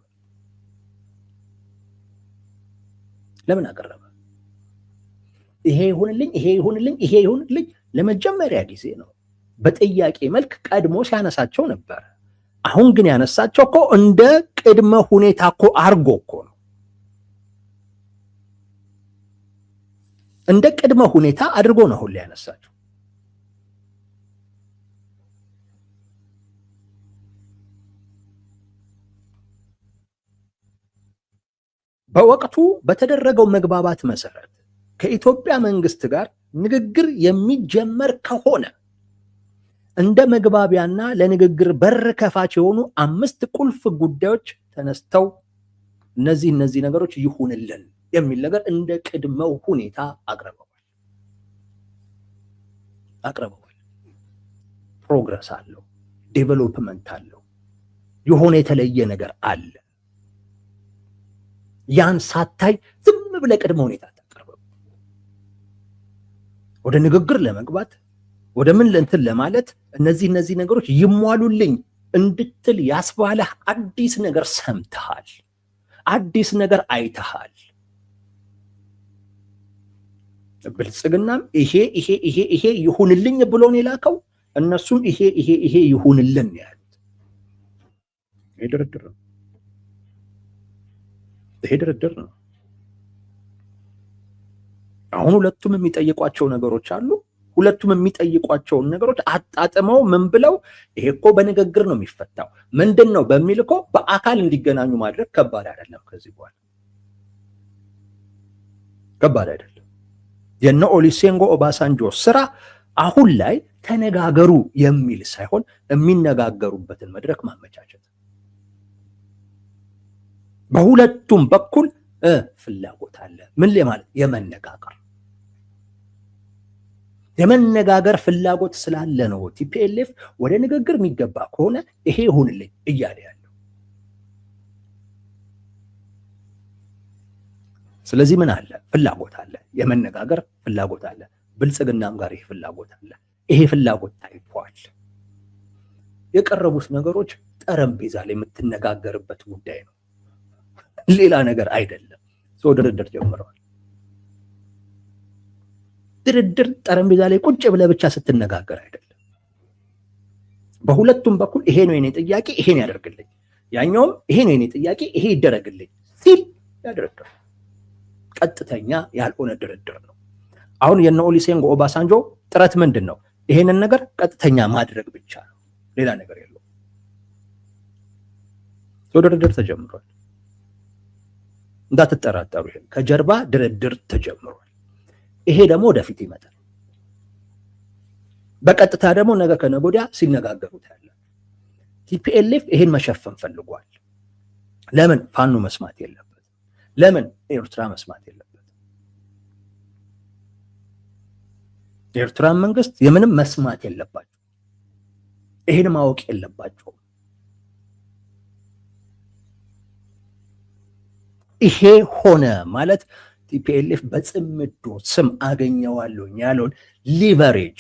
ለምን አቀረበ? ይሄ ይሁንልኝ፣ ይሄ ይሁንልኝ፣ ይሄ ይሁንልኝ ለመጀመሪያ ጊዜ ነው በጥያቄ መልክ ቀድሞ ሲያነሳቸው ነበር። አሁን ግን ያነሳቸው እኮ እንደ ቅድመ ሁኔታ እኮ አርጎ እኮ ነው። እንደ ቅድመ ሁኔታ አድርጎ ነው ሁሉ ያነሳቸው። በወቅቱ በተደረገው መግባባት መሰረት ከኢትዮጵያ መንግስት ጋር ንግግር የሚጀመር ከሆነ እንደ መግባቢያና ለንግግር በር ከፋች የሆኑ 5 ቁልፍ ጉዳዮች ተነስተው እነዚህ ነገሮች ይሁንልን የሚል ነገር እንደ ቅድመው ሁኔታ አቅርበዋል። ፕሮግረስ አለው፣ ዴቨሎፕመንት አለው፣ የሆነ የተለየ ነገር አለ። ያን ሳታይ ዝም ብለ ቅድመ ሁኔታ ታቀርበው ወደ ንግግር ለመግባት ወደ ምን ለእንትን ለማለት እነዚህ ነገሮች ይሟሉልኝ እንድትል ያስባለህ አዲስ ነገር ሰምተሃል፣ አዲስ ነገር አይተሃል። ብልጽግናም ይሄ ይሁንልኝ ብሎ ነው የላከው፣ እነሱም ይሄ ይሁንልን ያሉት። ይሄ ድርድር ነው። አሁን ሁለቱም የሚጠይቋቸው ነገሮች አሉ። ሁለቱም የሚጠይቋቸውን ነገሮች አጣጥመው ምን ብለው ይሄ እኮ በንግግር ነው የሚፈታው ምንድን ነው በሚል እኮ በአካል እንዲገናኙ ማድረግ ከባድ አይደለም። ከዚህ በኋላ ከባድ አይደለም። የነ ኦሉሴጉን ኦባሳንጆ ስራ አሁን ላይ ተነጋገሩ የሚል ሳይሆን የሚነጋገሩበትን መድረክ ማመቻቸት። በሁለቱም በኩል ፍላጎት አለ። ምን ለማለት የመነጋገር ፍላጎት ስላለ ነው ቲፒኤልኤፍ ወደ ንግግር የሚገባ ከሆነ ይሄ ይሁንልኝ እያለ ያለው። ስለዚህ ምን አለ? ፍላጎት አለ፣ የመነጋገር ፍላጎት አለ። ብልጽግናም ጋር ይሄ ፍላጎት አለ። ይሄ ፍላጎት ታይቷል። የቀረቡት ነገሮች ጠረጴዛ ላይ የምትነጋገርበት ጉዳይ ነው፣ ሌላ ነገር አይደለም። ሰው ድርድር ጀምረዋል። ድርድር ጠረጴዛ ላይ ቁጭ ብለህ ብቻ ስትነጋገር አይደለም። በሁለቱም በኩል ይሄ ነው የኔ ጥያቄ፣ ይሄን ያደርግልኝ፣ ያኛውም ይሄ ነው የኔ ጥያቄ፣ ይሄ ይደረግልኝ ሲል ያደርጋል። ቀጥተኛ ያልሆነ ድርድር ነው። አሁን የነ ኦሉሴጉን ኦባሳንጆ ጥረት ምንድን ነው? ይሄንን ነገር ቀጥተኛ ማድረግ ብቻ ነው፣ ሌላ ነገር የለውም። ሰው ድርድር ተጀምሯል። እንዳትጠራጠሩ፣ ይሄን ከጀርባ ድርድር ተጀምሯል። ይሄ ደግሞ ወደፊት ይመጣል። በቀጥታ ደግሞ ነገ ከነገ ወዲያ ሲነጋገሩት ያለ ቲፒኤልኤፍ ይሄን መሸፈን ፈልጓል። ለምን ፋኖ መስማት የለበት? ለምን ኤርትራ መስማት የለበት? የኤርትራ መንግስት የምንም መስማት የለባቸው፣ ይሄን ማወቅ የለባቸው። ይሄ ሆነ ማለት ቲፒኤልኤፍ በጽምዶ ስም አገኘዋለሁ ያለውን ሊቨሬጅ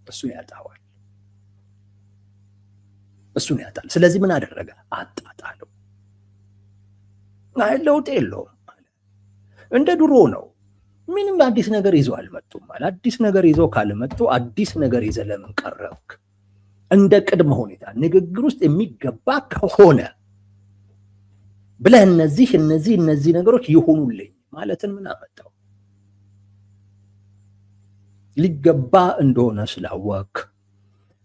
እሱን ያጣዋል፣ እሱን ያጣል። ስለዚህ ምን አደረገ? አጣጣለው። አይ ለውጥ የለውም ማለት እንደ ድሮ ነው። ምንም አዲስ ነገር ይዘው አልመጡም ማለት። አዲስ ነገር ይዘው ካልመጡ አዲስ ነገር ይዘህ ለምን ቀረብክ? እንደ ቅድመ ሁኔታ ንግግር ውስጥ የሚገባ ከሆነ ብለህ እነዚህ ነገሮች ይሆኑልኝ ማለትን ምን አመጣው? ሊገባ እንደሆነ ስላወቅ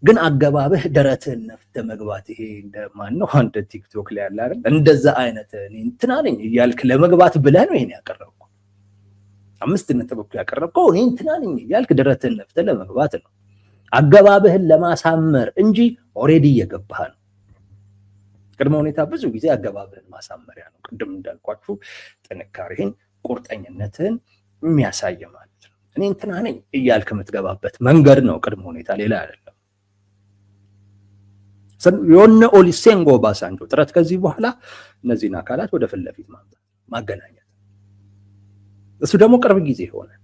ግን አገባብህ ደረትህን ነፍተህ መግባት። ይሄ እንደማን ነው አንተ ቲክቶክ ላይ ያለ አይደል? እንደዛ አይነት እንትና ነኝ እያልክ ለመግባት ብለህ ነው ይሄን ያቀረብከው። 5 ነጥብ እኮ ያቀረብከው እኔ እንትና ነኝ እያልክ ደረትህን ነፍተህ ለመግባት ነው፣ አገባብህን ለማሳመር እንጂ ኦሬዲ እየገባህ ነው። ቅድመ ሁኔታ ብዙ ጊዜ አገባብህን ማሳመሪያ ነው። ቅድም እንዳልኳችሁ ጥንካሬህን፣ ቁርጠኝነትህን የሚያሳይ ማለት ነው። እኔ እንትና ነኝ እያልክ የምትገባበት መንገድ ነው ቅድመ ሁኔታ፣ ሌላ አይደለም። የሆነ ኦሉሴጉን ኦባሳንጆ ጥረት ከዚህ በኋላ እነዚህን አካላት ወደ ፊት ለፊት ማምጣት ማገናኘት፣ እሱ ደግሞ ቅርብ ጊዜ ይሆናል።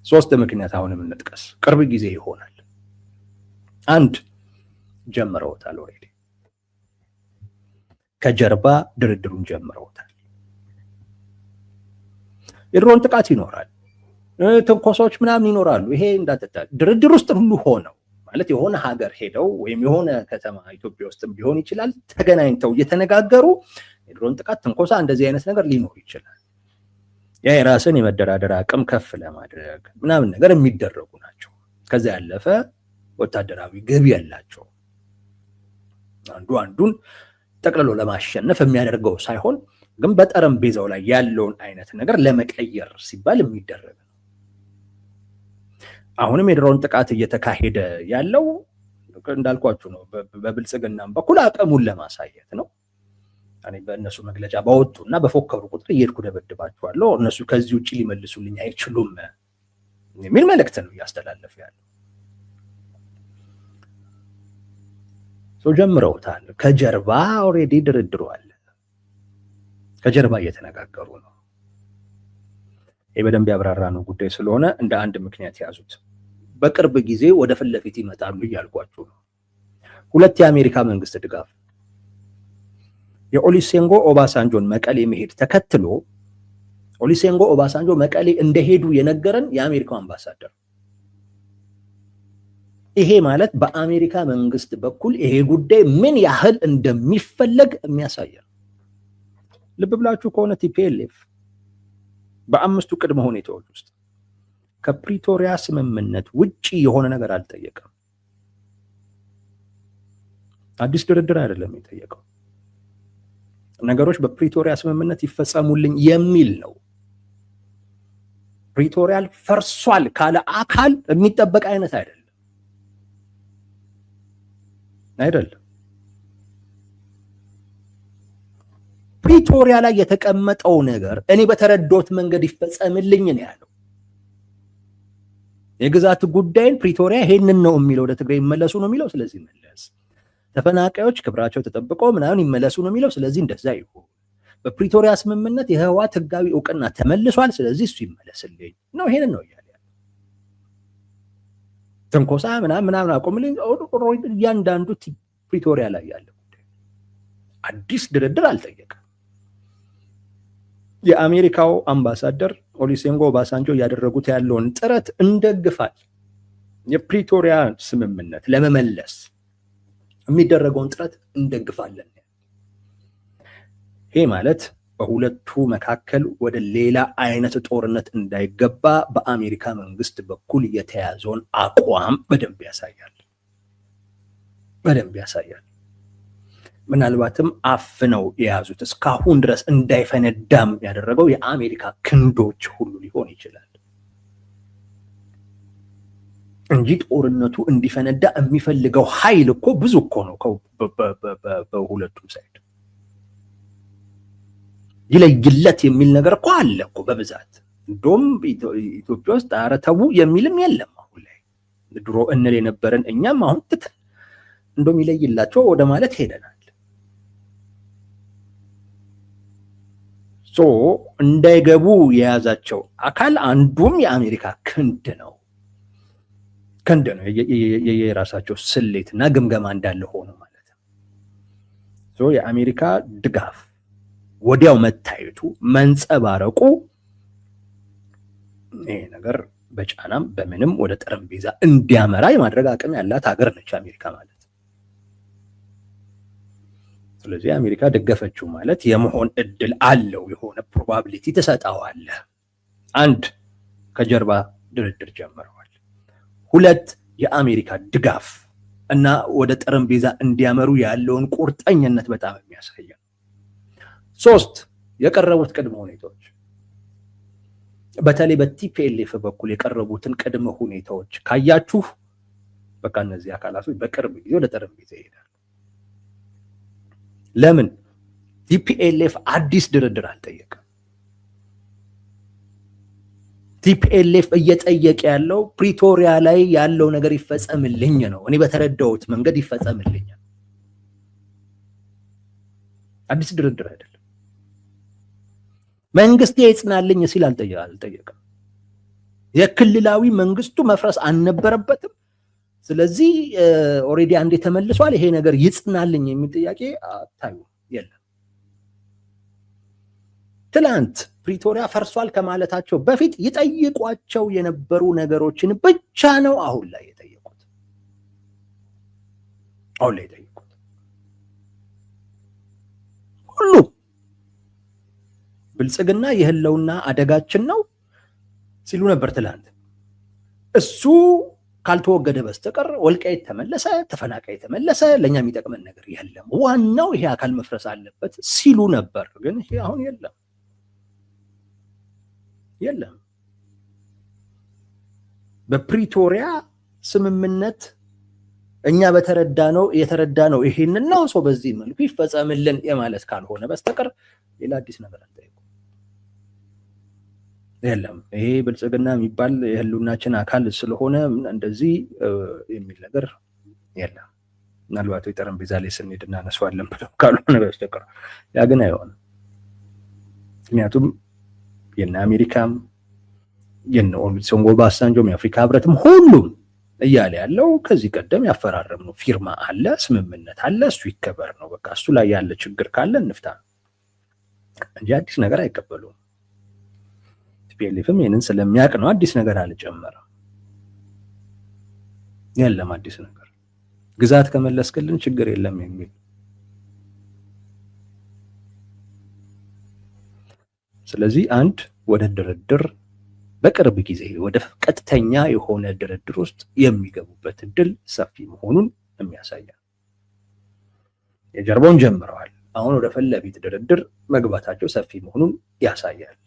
3 ምክንያት አሁንም እንጥቀስ። ቅርብ ጊዜ ይሆናል። 1 ጀምረውታል። ኦሬዲ ከጀርባ ድርድሩን ጀምረውታል። የድሮን ጥቃት ይኖራል፣ ትንኮሳዎች ምናምን ይኖራሉ። ይሄ እንዳትታ ድርድር ውስጥ ሁሉ ሆነው ማለት የሆነ ሀገር ሄደው ወይም የሆነ ከተማ ኢትዮጵያ ውስጥም ሊሆን ይችላል ተገናኝተው እየተነጋገሩ የድሮን ጥቃት፣ ትንኮሳ እንደዚህ አይነት ነገር ሊኖር ይችላል። ያ የራስን የመደራደር አቅም ከፍ ለማድረግ ምናምን ነገር የሚደረጉ ናቸው። ከዛ ያለፈ ወታደራዊ ግብ ያላቸው አንዱ አንዱን ጠቅልሎ ለማሸነፍ የሚያደርገው ሳይሆን ግን በጠረጴዛው ላይ ያለውን አይነት ነገር ለመቀየር ሲባል የሚደረግ ነው። አሁንም የድሮን ጥቃት እየተካሄደ ያለው እንዳልኳችሁ ነው። በብልጽግናም በኩል አቅሙን ለማሳየት ነው። እኔ በእነሱ መግለጫ ባወጡና በፎከሩ ቁጥር እየሄድኩ ደበድባቸዋለሁ፣ እነሱ ከዚህ ውጭ ሊመልሱልኝ አይችሉም የሚል መልእክት ነው እያስተላለፈ ያለው። ጀምረውታል። ከጀርባ ኦሬዲ ድርድሩ አለ። ከጀርባ እየተነጋገሩ ነው። ይሄ በደንብ ያብራራ ነው ጉዳይ ስለሆነ እንደ አንድ ምክንያት ያዙት። በቅርብ ጊዜ ወደ ፊት ለፊት ይመጣሉ እያልኳችሁ ነው። 2 የአሜሪካ መንግስት ድጋፍ የኦሉሴጉን ኦባሳንጆን መቀሌ መሄድ ተከትሎ ኦሉሴጉን ኦባሳንጆ መቀሌ እንደሄዱ የነገረን የአሜሪካው አምባሳደር። ይሄ ማለት በአሜሪካ መንግስት በኩል ይሄ ጉዳይ ምን ያህል እንደሚፈለግ የሚያሳይ ነው። ልብ ብላችሁ ከሆነ ቲፒኤልኤፍ በ5ቱ ቅድመ ሁኔታዎች ውስጥ ከፕሪቶሪያ ስምምነት ውጪ የሆነ ነገር አልጠየቀም። አዲስ ድርድር አይደለም የጠየቀው። ነገሮች በፕሪቶሪያ ስምምነት ይፈጸሙልኝ የሚል ነው። ፕሪቶሪያል ፈርሷል ካለ አካል የሚጠበቅ አይነት አይደለም። ፕሪቶሪያ ላይ የተቀመጠው ነገር እኔ በተረዶት መንገድ ይፈጸምልኝ ነው ያለው። የግዛት ጉዳይን ፕሪቶሪያ ይሄንን ነው የሚለው፣ ወደ ትግራይ ይመለሱ ነው የሚለው፣ ስለዚህ መለስ። ተፈናቃዮች ክብራቸው ተጠብቆ ምናምን ይመለሱ ነው የሚለው፣ ስለዚህ እንደዛ ይሁን። በፕሪቶሪያ ስምምነት የህወሓት ህጋዊ እውቅና ተመልሷል፣ ስለዚህ እሱ ይመለስልኝ ነው። ይሄንን ነው እያለ ያለው። ትንኮሳ ምናምን አቆምልኝ። እያንዳንዱ ፕሪቶሪያ ላይ ያለ ጉዳይ አዲስ ድርድር አልጠየቀም። የአሜሪካው አምባሳደር ኦሉሴጉን ኦባሳንጆ እያደረጉት ያለውን ጥረት እንደግፋል። የፕሪቶሪያ ስምምነት ለመመለስ የሚደረገውን ጥረት እንደግፋለን። ይሄ ማለት በሁለቱ መካከል ወደ ሌላ አይነት ጦርነት እንዳይገባ በአሜሪካ መንግስት በኩል የተያዘውን አቋም በደንብ ያሳያል። ምናልባትም አፍነው የያዙት እስካሁን ድረስ እንዳይፈነዳም ያደረገው የአሜሪካ ክንዶች ሁሉ ሊሆን ይችላል እንጂ ጦርነቱ እንዲፈነዳ የሚፈልገው ኃይል እኮ ብዙ እኮ ነው። በሁለቱም ሳይድ ይለይለት የሚል ነገር እኮ አለ እኮ በብዛት። እንደውም ኢትዮጵያ ውስጥ ኧረ ተው የሚልም የለም። አሁን ላይ ድሮ እንል የነበረን እኛም አሁን ትተን እንደውም ይለይላቸው ወደ ማለት ሄደናል። እንዳይገቡ የያዛቸው አካል አንዱም የአሜሪካ ክንድ ነው። የራሳቸው ስሌትና ግምገማ እንዳለ ሆኖ ማለት ነው። የአሜሪካ ድጋፍ ወዲያው መታየቱ መንጸባረቁ ይሄ ነገር በጫናም በምንም ወደ ጠረጴዛ እንዲያመራ የማድረግ አቅም ያላት ሀገር ነች አሜሪካ ማለት። ስለዚህ አሜሪካ ደገፈችው ማለት የመሆን እድል አለው፣ የሆነ ፕሮባቢሊቲ ተሰጣዋለህ። 1 ከጀርባ ድርድር ጀምረዋል። 2 የአሜሪካ ድጋፍ እና ወደ ጠረጴዛ እንዲያመሩ ያለውን ቁርጠኝነት በጣም የሚያሳይ ነው። 3 የቀረቡት ቅድመ ሁኔታዎች፣ በተለይ በቲፒኤልኤፍ በኩል የቀረቡትን ቅድመ ሁኔታዎች ካያችሁ በቃ እነዚህ አካላቶች በቅርብ ጊዜ ወደ ጠረጴዛ ይሄዳሉ። ለምን? ቲፒኤልኤፍ አዲስ ድርድር አልጠየቀም። ቲፒኤልኤፍ እየጠየቀ ያለው ፕሪቶሪያ ላይ ያለው ነገር ይፈጸምልኝ ነው። እኔ በተረዳሁት መንገድ ይፈጸምልኝ፣ አዲስ ድርድር አይደለም። መንግስት ይጽናልኝ ሲል አልጠየቀም። የክልላዊ መንግስቱ መፍረስ አልነበረበትም። ስለዚህ ኦሬዲ አንዴ ተመልሷል፣ ይሄ ነገር ይጽናልኝ የሚል ጥያቄ አታዩ የለም። ትላንት ፕሪቶሪያ ፈርሷል ከማለታቸው በፊት ይጠይቋቸው የነበሩ ነገሮችን ብቻ ነው አሁን ላይ የጠየቁት። ሁሉ ብልጽግና የህልውና አደጋችን ነው ሲሉ ነበር ትላንት። እሱ ካልተወገደ በስተቀር ወልቃይት ተመለሰ፣ ተፈናቃይ ተመለሰ፣ ለኛ የሚጠቅመን ነገር የለም፣ ዋናው ይሄ አካል መፍረስ አለበት ሲሉ ነበር። ግን ይሄ አሁን የለም። በፕሪቶሪያ ስምምነት እኛ የተረዳነው ይሄንን ነው፣ ሰው በዚህ መልኩ ይፈጸምልን የማለት ካልሆነ በስተቀር ሌላ አዲስ ነገር አልጠየቁም። የለም ይሄ ብልጽግና የሚባል የህልውናችን አካል ስለሆነ እንደዚህ የሚል ነገር የለም። ምናልባት ጠረጴዛ ላይ ስንሄድ እናነሳዋለን ብለው ካልሆነ በስተቀር ያ ግን አይሆንም። ምክንያቱም የነ አሜሪካም የነ ኦሉሴጉን ኦባሳንጆም የአፍሪካ ህብረትም ሁሉም እያለ ያለው ከዚህ ቀደም ያፈራረምነው ፊርማ አለ፣ ስምምነት አለ፣ እሱ ይከበር ነው። በቃ እሱ ላይ ያለ ችግር ካለ እንፍታ እንጂ አዲስ ነገር አይቀበሉም። ቲፒኤልኤፍም ይህንን ስለሚያውቅ ነው አዲስ ነገር አልጨመረም። የለም አዲስ ነገር፣ ግዛት ከመለስክልን ችግር የለም የሚል። ስለዚህ አንድ ወደ ድርድር በቅርብ ጊዜ ወደ ቀጥተኛ የሆነ ድርድር ውስጥ የሚገቡበት እድል ሰፊ መሆኑን የሚያሳያል። የጀርባውን ጀምረዋል። አሁን ወደ ፊት ድርድር መግባታቸው ሰፊ መሆኑን ያሳያል።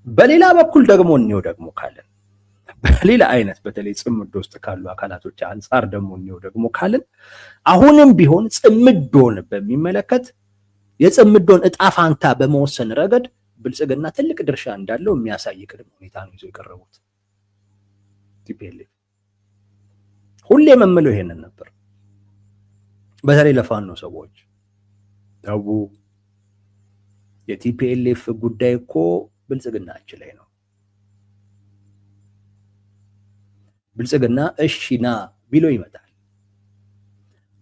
በሌላ በኩል ደግሞ ካለን በሌላ አይነት በተለይ ጽምዶ ውስጥ ካሉ አካላቶች አንፃር ደግሞ ካለን አሁንም ቢሆን ጽምዶን በሚመለከት የጽምዶን እጣ ፋንታ በመወሰን ረገድ ብልጽግና ትልቅ ድርሻ እንዳለው የሚያሳይ ቅድመ ሁኔታ ነው ይዞ የቀረቡት። ቲፒኤልኤፍ ሁሌ የምለው ይሄንን ነበር። በተለይ ለፋኖ ሰዎች ታቡ የቲፒኤልኤፍ ጉዳይ እኮ ብልጽግናችን ላይ ነው። ብልጽግና እሺና ቢሎ ይመጣል።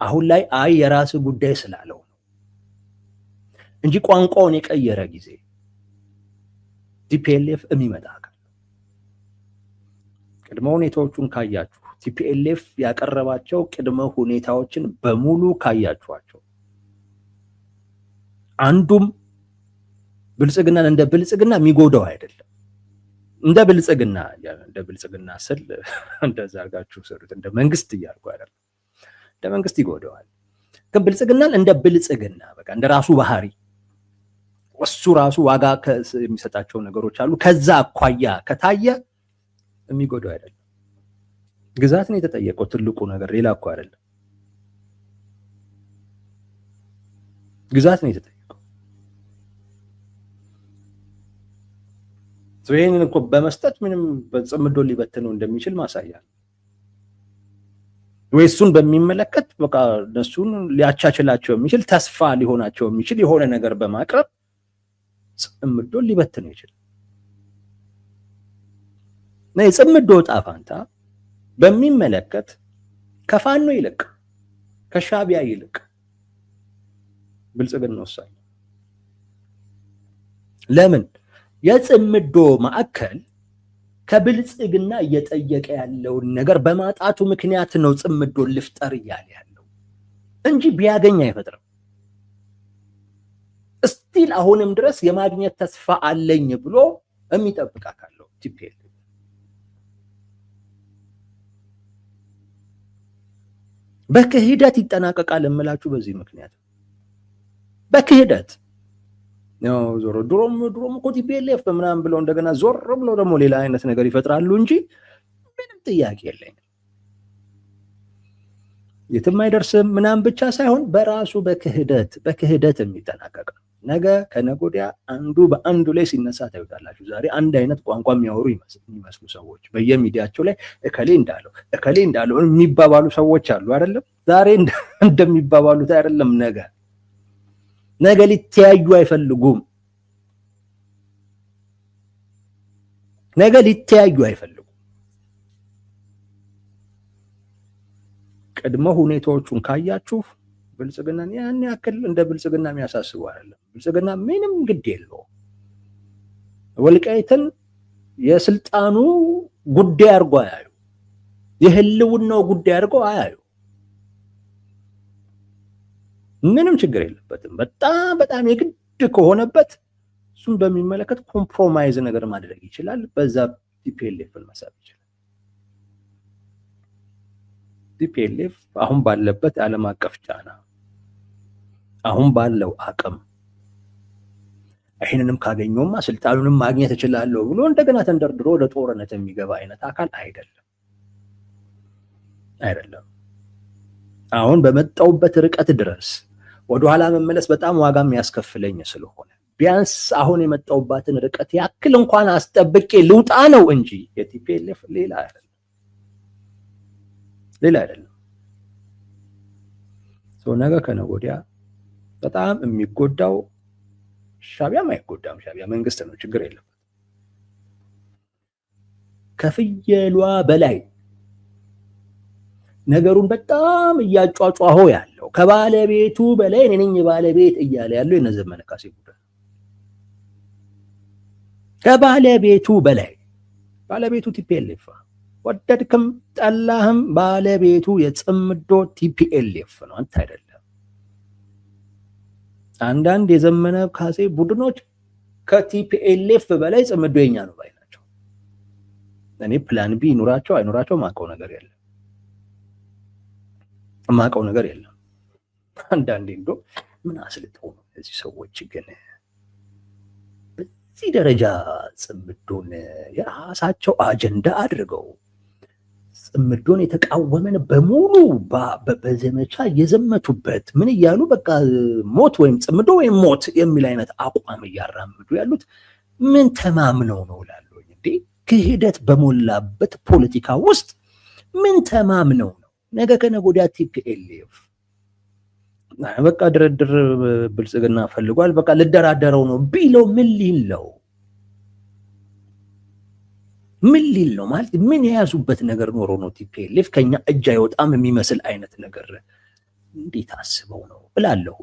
አሁን ላይ አይ የራስ ጉዳይ ስላለው ነው እንጂ ቋንቋውን የቀየረ ጊዜ ቲፒኤልኤፍ የሚመጣ አካል ቅድመ ሁኔታዎቹን ካያችሁ ቲፒኤልኤፍ ያቀረባቸው ቅድመ ሁኔታዎችን በሙሉ ካያችኋቸው አንዱም ብልጽግናን እንደ ብልጽግና የሚጎዳው አይደለም። እንደ ብልጽግና ስል እንደዛ አድርጋችሁ ሰሩት እንደ መንግስት እያልኩ አይደለም። እንደ መንግስት ይጎዳዋል። ግን ብልጽግናን እንደ ብልጽግና በቃ እንደ ራሱ ባህሪ እሱ ራሱ ዋጋ የሚሰጣቸው ነገሮች አሉ። ከዛ አኳያ ከታየ የሚጎዳው አይደለም። ግዛት ነው የተጠየቀው ትልቁ ነገር፣ ሌላ እኮ አይደለም። ግዛት ነው የተጠየቀው። ይህንን እኮ በመስጠት ምንም በጽምዶ ሊበትነው እንደሚችል ማሳያ ነው። ወይ እሱን በሚመለከት በቃ እነሱን ሊያቻችላቸው የሚችል ተስፋ ሊሆናቸው የሚችል የሆነ ነገር በማቅረብ ጽምዶ ሊበትነው ይችላል። እና የጽምዶ ዕጣ ፈንታ በሚመለከት ከፋኖ ይልቅ ከሻዕቢያ ይልቅ ብልጽግና ወሳኝ። ለምን? የጽምዶ ማዕከል ከብልጽግና እየጠየቀ ያለውን ነገር በማጣቱ ምክንያት ነው ጽምዶ ልፍጠር እያለ ያለው እንጂ ቢያገኝ አይፈጥርም። እስቲል አሁንም ድረስ የማግኘት ተስፋ አለኝ ብሎ የሚጠብቅ አካለው ቲፒኤልኤፍ በክህደት ይጠናቀቃል እምላችሁ በዚህ ምክንያት በክህደት ነው። ዞሮ ድሮም እኮ ቲፒኤልኤፍ ምናምን ብለው እንደገና ዞር ብለው ደግሞ ሌላ አይነት ነገር ይፈጥራሉ እንጂ ምንም ጥያቄ የለኝም። የትም አይደርስም ምናምን ብቻ ሳይሆን በራሱ በክህደት የሚጠናቀቅ ነው። ነገ ከነገ ወዲያ አንዱ በአንዱ ላይ ሲነሳ ታዩታላችሁ። ዛሬ አንድ አይነት ቋንቋ የሚያወሩ የሚመስሉ ሰዎች በየሚዲያቸው ላይ እከሌ እንዳለው የሚባባሉ ሰዎች አሉ አይደለም? ዛሬ እንደሚባባሉት አይደለም። ነገ ሊተያዩ አይፈልጉም። ነገ ሊተያዩ አይፈልጉም። ቅድመ ሁኔታዎቹን ካያችሁ ብልጽግናን ያን ያክል እንደ ብልጽግና የሚያሳስቡ አይደለም። ብልጽግና ምንም ግድ የለው። ወልቃይትን የስልጣኑ ጉዳይ አድርጎ አያዩ። የህልውናው ጉዳይ አድርጎ አያዩ። ምንም ችግር የለበትም። በጣም የግድ ከሆነበት እሱን በሚመለከት ኮምፕሮማይዝ ነገር ማድረግ ይችላል። በዛ ቲፒኤልኤፍን መሳብ ይችላል። ቲፒኤልኤፍ አሁን ባለበት ዓለም አቀፍ ጫና አሁን ባለው አቅም ይህንንም ካገኘውማ ስልጣኑንም ማግኘት እችላለሁ ብሎ እንደገና ተንደርድሮ ወደ ጦርነት የሚገባ አይነት አካል አይደለም። አሁን በመጣውበት ርቀት ድረስ ወደኋላ መመለስ በጣም ዋጋ የሚያስከፍለኝ ስለሆነ ቢያንስ አሁን የመጣውባትን ርቀት ያክል እንኳን አስጠብቄ ልውጣ ነው እንጂ የቲፒኤልኤፍ ሌላ አይደለም። ነገ ከነገ ወዲያ በጣም የሚጎዳው ሻዕቢያም አይጎዳም። ሻዕቢያ መንግስት ነው፣ ችግር የለበት። ከፍየሏ በላይ ነገሩን በጣም እያጫጫኸው ያለው ከባለቤቱ በላይ እኔ ነኝ ባለቤት እያለ ያለው የነዘመነ ካሴ ጉዳይ ከባለቤቱ በላይ ባለቤቱ ቲፒኤልኤፍ ወደድክም ጠላህም ባለቤቱ የጽምዶ ቲፒኤልኤፍ ነው፣ አንተ አይደለም። አንዳንድ የዘመነ ካሴ ቡድኖች ከቲፒኤልኤፍ በላይ ጽምዶ የኛ ነው ባይ ናቸው። እኔ ፕላን ቢ ይኑራቸው አይኑራቸው ማቀው ነገር የለም። አንዳንዴ እንዶ ምን አስልተው ነው እዚህ ሰዎች ግን በዚህ ደረጃ ጽምዶን የራሳቸው አጀንዳ አድርገው ጽምዶን የተቃወመን በሙሉ በዘመቻ የዘመቱበት ምን እያሉ በቃ ሞት ወይም ጽምዶ ወይም ሞት የሚል አይነት አቋም እያራምዱ ያሉት ምን ተማምነው ነው እላለሁ። እንዴ ክህደት በሞላበት ፖለቲካ ውስጥ ምን ተማምነው ነው? ነገ ከነገ ወዲያ ቲፒኤልኤፍ በቃ ድርድር ብልጽግና ፈልጓል፣ በቃ ልደራደረው ነው ቢለው ምን ሊል ነው ማለት ምን የያዙበት ነገር ኖሮ ነው? ቲፒኤልኤፍ ከኛ እጅ አይወጣም የሚመስል አይነት ነገር እንዴት አስበው ነው እላለሁ።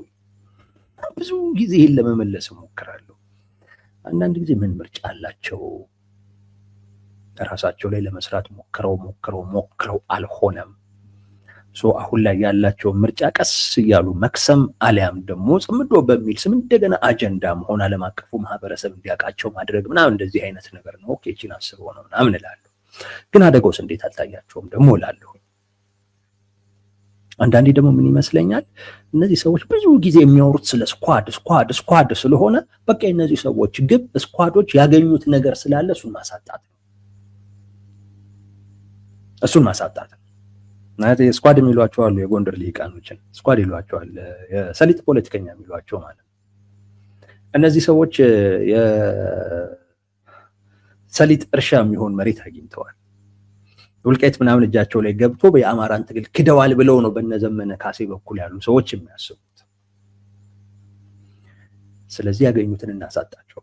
ብዙ ጊዜ ለመመለስ ሞክራለሁ። አንዳንድ ጊዜ ምን ምርጫ አላቸው? ራሳቸው ላይ ለመስራት ሞክረው አልሆነም። አሁን ላይ ያላቸው ምርጫ ቀስ እያሉ መክሰም አሊያም ደግሞ ጽምዶ በሚል ስም እንደገና አጀንዳ መሆን ዓለም አቀፉ ማህበረሰብ እንዲያውቃቸው ማድረግ ምናምን እንደዚህ አይነት ነገር ነው። ኦኬ እቺን አስበው ነው ምናምን እላለሁ። ግን አደጋውስ እንዴት አልታያቸውም ደግሞ እላለሁ። አንዳንዴ ደግሞ ምን ይመስለኛል እነዚህ ሰዎች ብዙ ጊዜ የሚያወሩት ስለ ስኳድ ስለሆነ በቃ እነዚህ ሰዎች ግብ ስኳዶች ያገኙት ነገር ስላለ እሱን ማሳጣት ማለት ስኳድ የሚሏቸው አሉ። የጎንደር ሊቃኖችን ስኳድ ይሏቸዋል፣ የሰሊጥ ፖለቲከኛ የሚሏቸው ማለት ነው። እነዚህ ሰዎች የሰሊጥ እርሻ የሚሆን መሬት አግኝተዋል። ወልቃይት ምናምን እጃቸው ላይ ገብቶ የአማራን ትግል ክደዋል ብለው ነው በነዘመነ ካሴ በኩል ያሉ ሰዎች የሚያስቡት። ስለዚህ ያገኙትን እናሳጣቸው፣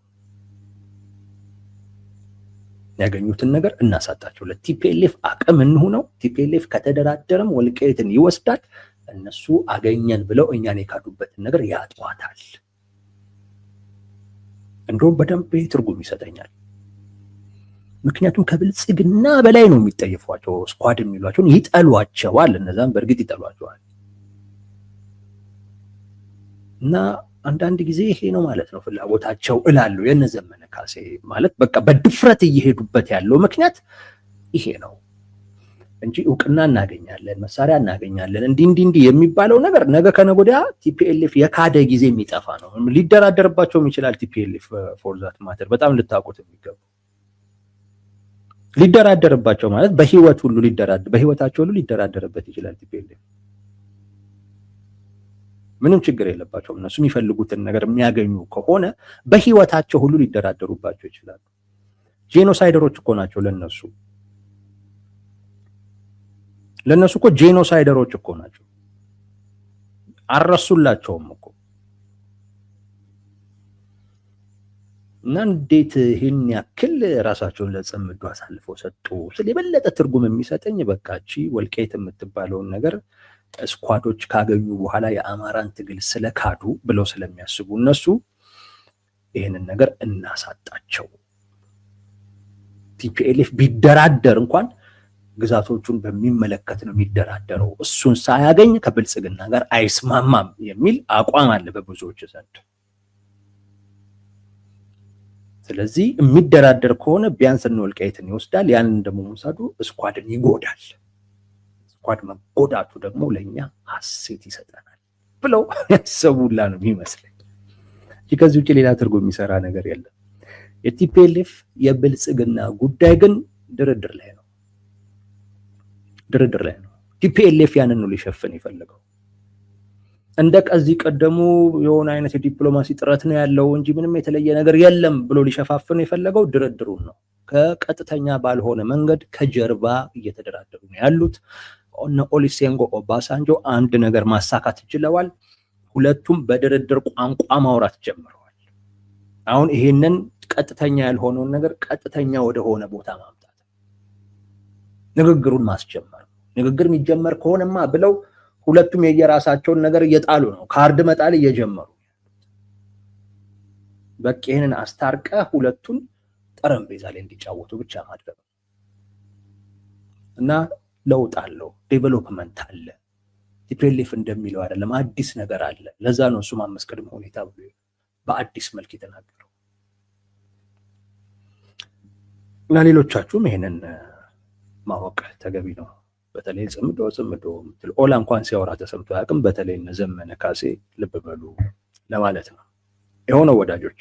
ያገኙትን ነገር እናሳጣቸው። ለቲፒኤልኤፍ አቅም እንሁነው። ቲፒኤልኤፍ ከተደራደረም ወልቃይትን ይወስዳል። እነሱ አገኘን ብለው እኛን የካዱበትን ነገር ያጧታል። እንደውም በደንብ ትርጉም ይሰጠኛል። ምክንያቱም ከብልጽግና በላይ ነው የሚጠየፏቸው። ስኳድ የሚሏቸውን ይጠሏቸዋል። እነዛም በእርግጥ ይጠሏቸዋል። እና አንዳንድ ጊዜ ይሄ ነው ማለት ነው ፍላጎታቸው እላለሁ። የነዘመነ ካሴ ማለት በቃ በድፍረት እየሄዱበት ያለው ምክንያት ይሄ ነው እንጂ እውቅና እናገኛለን፣ መሳሪያ እናገኛለን፣ እንዲህ የሚባለው ነገር ነገ ከነገ ወዲያ ቲፒኤልኤፍ የካደ ጊዜ የሚጠፋ ነው። ሊደራደርባቸውም ይችላል ቲፒኤልኤፍ ፎር ዛት ማተር። በጣም ልታውቁት የሚገቡ ሊደራደርባቸው ማለት በህይወታቸው ሁሉ ሊደራደርበት ይችላል ቲፒኤልኤፍ። ምንም ችግር የለባቸውም። እነሱ የሚፈልጉትን ነገር የሚያገኙ ከሆነ በህይወታቸው ሁሉ ሊደራደሩባቸው ይችላሉ። ጄኖሳይደሮች እኮ ናቸው ለነሱ እኮ ጄኖሳይደሮች እኮ ናቸው። አረሱላቸውም እኮ እና እንዴት ይህን ያክል ራሳቸውን ለጽምዶ አሳልፈው ሰጡ? ስለ የበለጠ ትርጉም የሚሰጠኝ በቃቺ ወልቃይት የምትባለውን ነገር ስኳዶች ካገኙ በኋላ የአማራን ትግል ስለካዱ ብለው ስለሚያስቡ እነሱ ይህንን ነገር እናሳጣቸው። ቲፒኤልኤፍ ቢደራደር እንኳን ግዛቶቹን በሚመለከት ነው የሚደራደረው። እሱን ሳያገኝ ከብልጽግና ጋር አይስማማም የሚል አቋም አለ በብዙዎች ዘንድ። ስለዚህ የሚደራደር ከሆነ ቢያንስ ወልቃይትን ይወስዳል። ያንን ደግሞ መውሰዱ ስኳድን ይጎዳል። ስኳድ መጎዳቱ ደግሞ ለእኛ ሀሴት ይሰጠናል ብለው ያሰቡላ ነው የሚመስለኝ። ከዚህ ውጭ ሌላ ትርጉም የሚሰራ ነገር የለም። የቲፒኤልኤፍ የብልጽግና ጉዳይ ግን ድርድር ላይ ነው። ቲፒኤልኤፍ ያንን ነው ሊሸፍን የፈለገው። እንደ ከዚህ ቀደሙ የሆነ አይነት የዲፕሎማሲ ጥረት ነው ያለው እንጂ ምንም የተለየ ነገር የለም ብሎ ሊሸፋፍን የፈለገው ድርድሩን ነው። ከቀጥተኛ ባልሆነ መንገድ ከጀርባ እየተደራደሩ ነው ያሉት። እነ ኦሉሴጉን ኦባሳንጆ አንድ ነገር ማሳካት ችለዋል። ሁለቱም በድርድር ቋንቋ ማውራት ጀምረዋል። አሁን ይሄንን ቀጥተኛ ያልሆነውን ነገር ቀጥተኛ ወደሆነ ቦታ ማምጣት፣ ንግግሩን ማስጀመር። ንግግር የሚጀመር ከሆነማ ብለው ሁለቱም የየራሳቸውን ነገር እየጣሉ ነው፣ ካርድ መጣል እየጀመሩ። በቃ ይሄንን አስታርቀ ሁለቱን ጠረጴዛ ላይ እንዲጫወቱ ብቻ ማድረግ እና ለውጥ አለው፣ ዴቨሎፕመንት አለ። ቲፒኤልኤፍ እንደሚለው አይደለም፣ አዲስ ነገር አለ። ለዛ ነው እሱ አምስት ቅድመ ሁኔታ ብሎ በአዲስ መልክ የተናገረው። እና ሌሎቻችሁም ይሄንን ማወቅ ተገቢ ነው። በተለይ ጽምዶ ምትል ኦላ እንኳን ሲያወራ ተሰምቶ አያውቅም። በተለይ እነ ዘመነ ካሴ ልብ በሉ ለማለት ነው። የሆነው ወዳጆች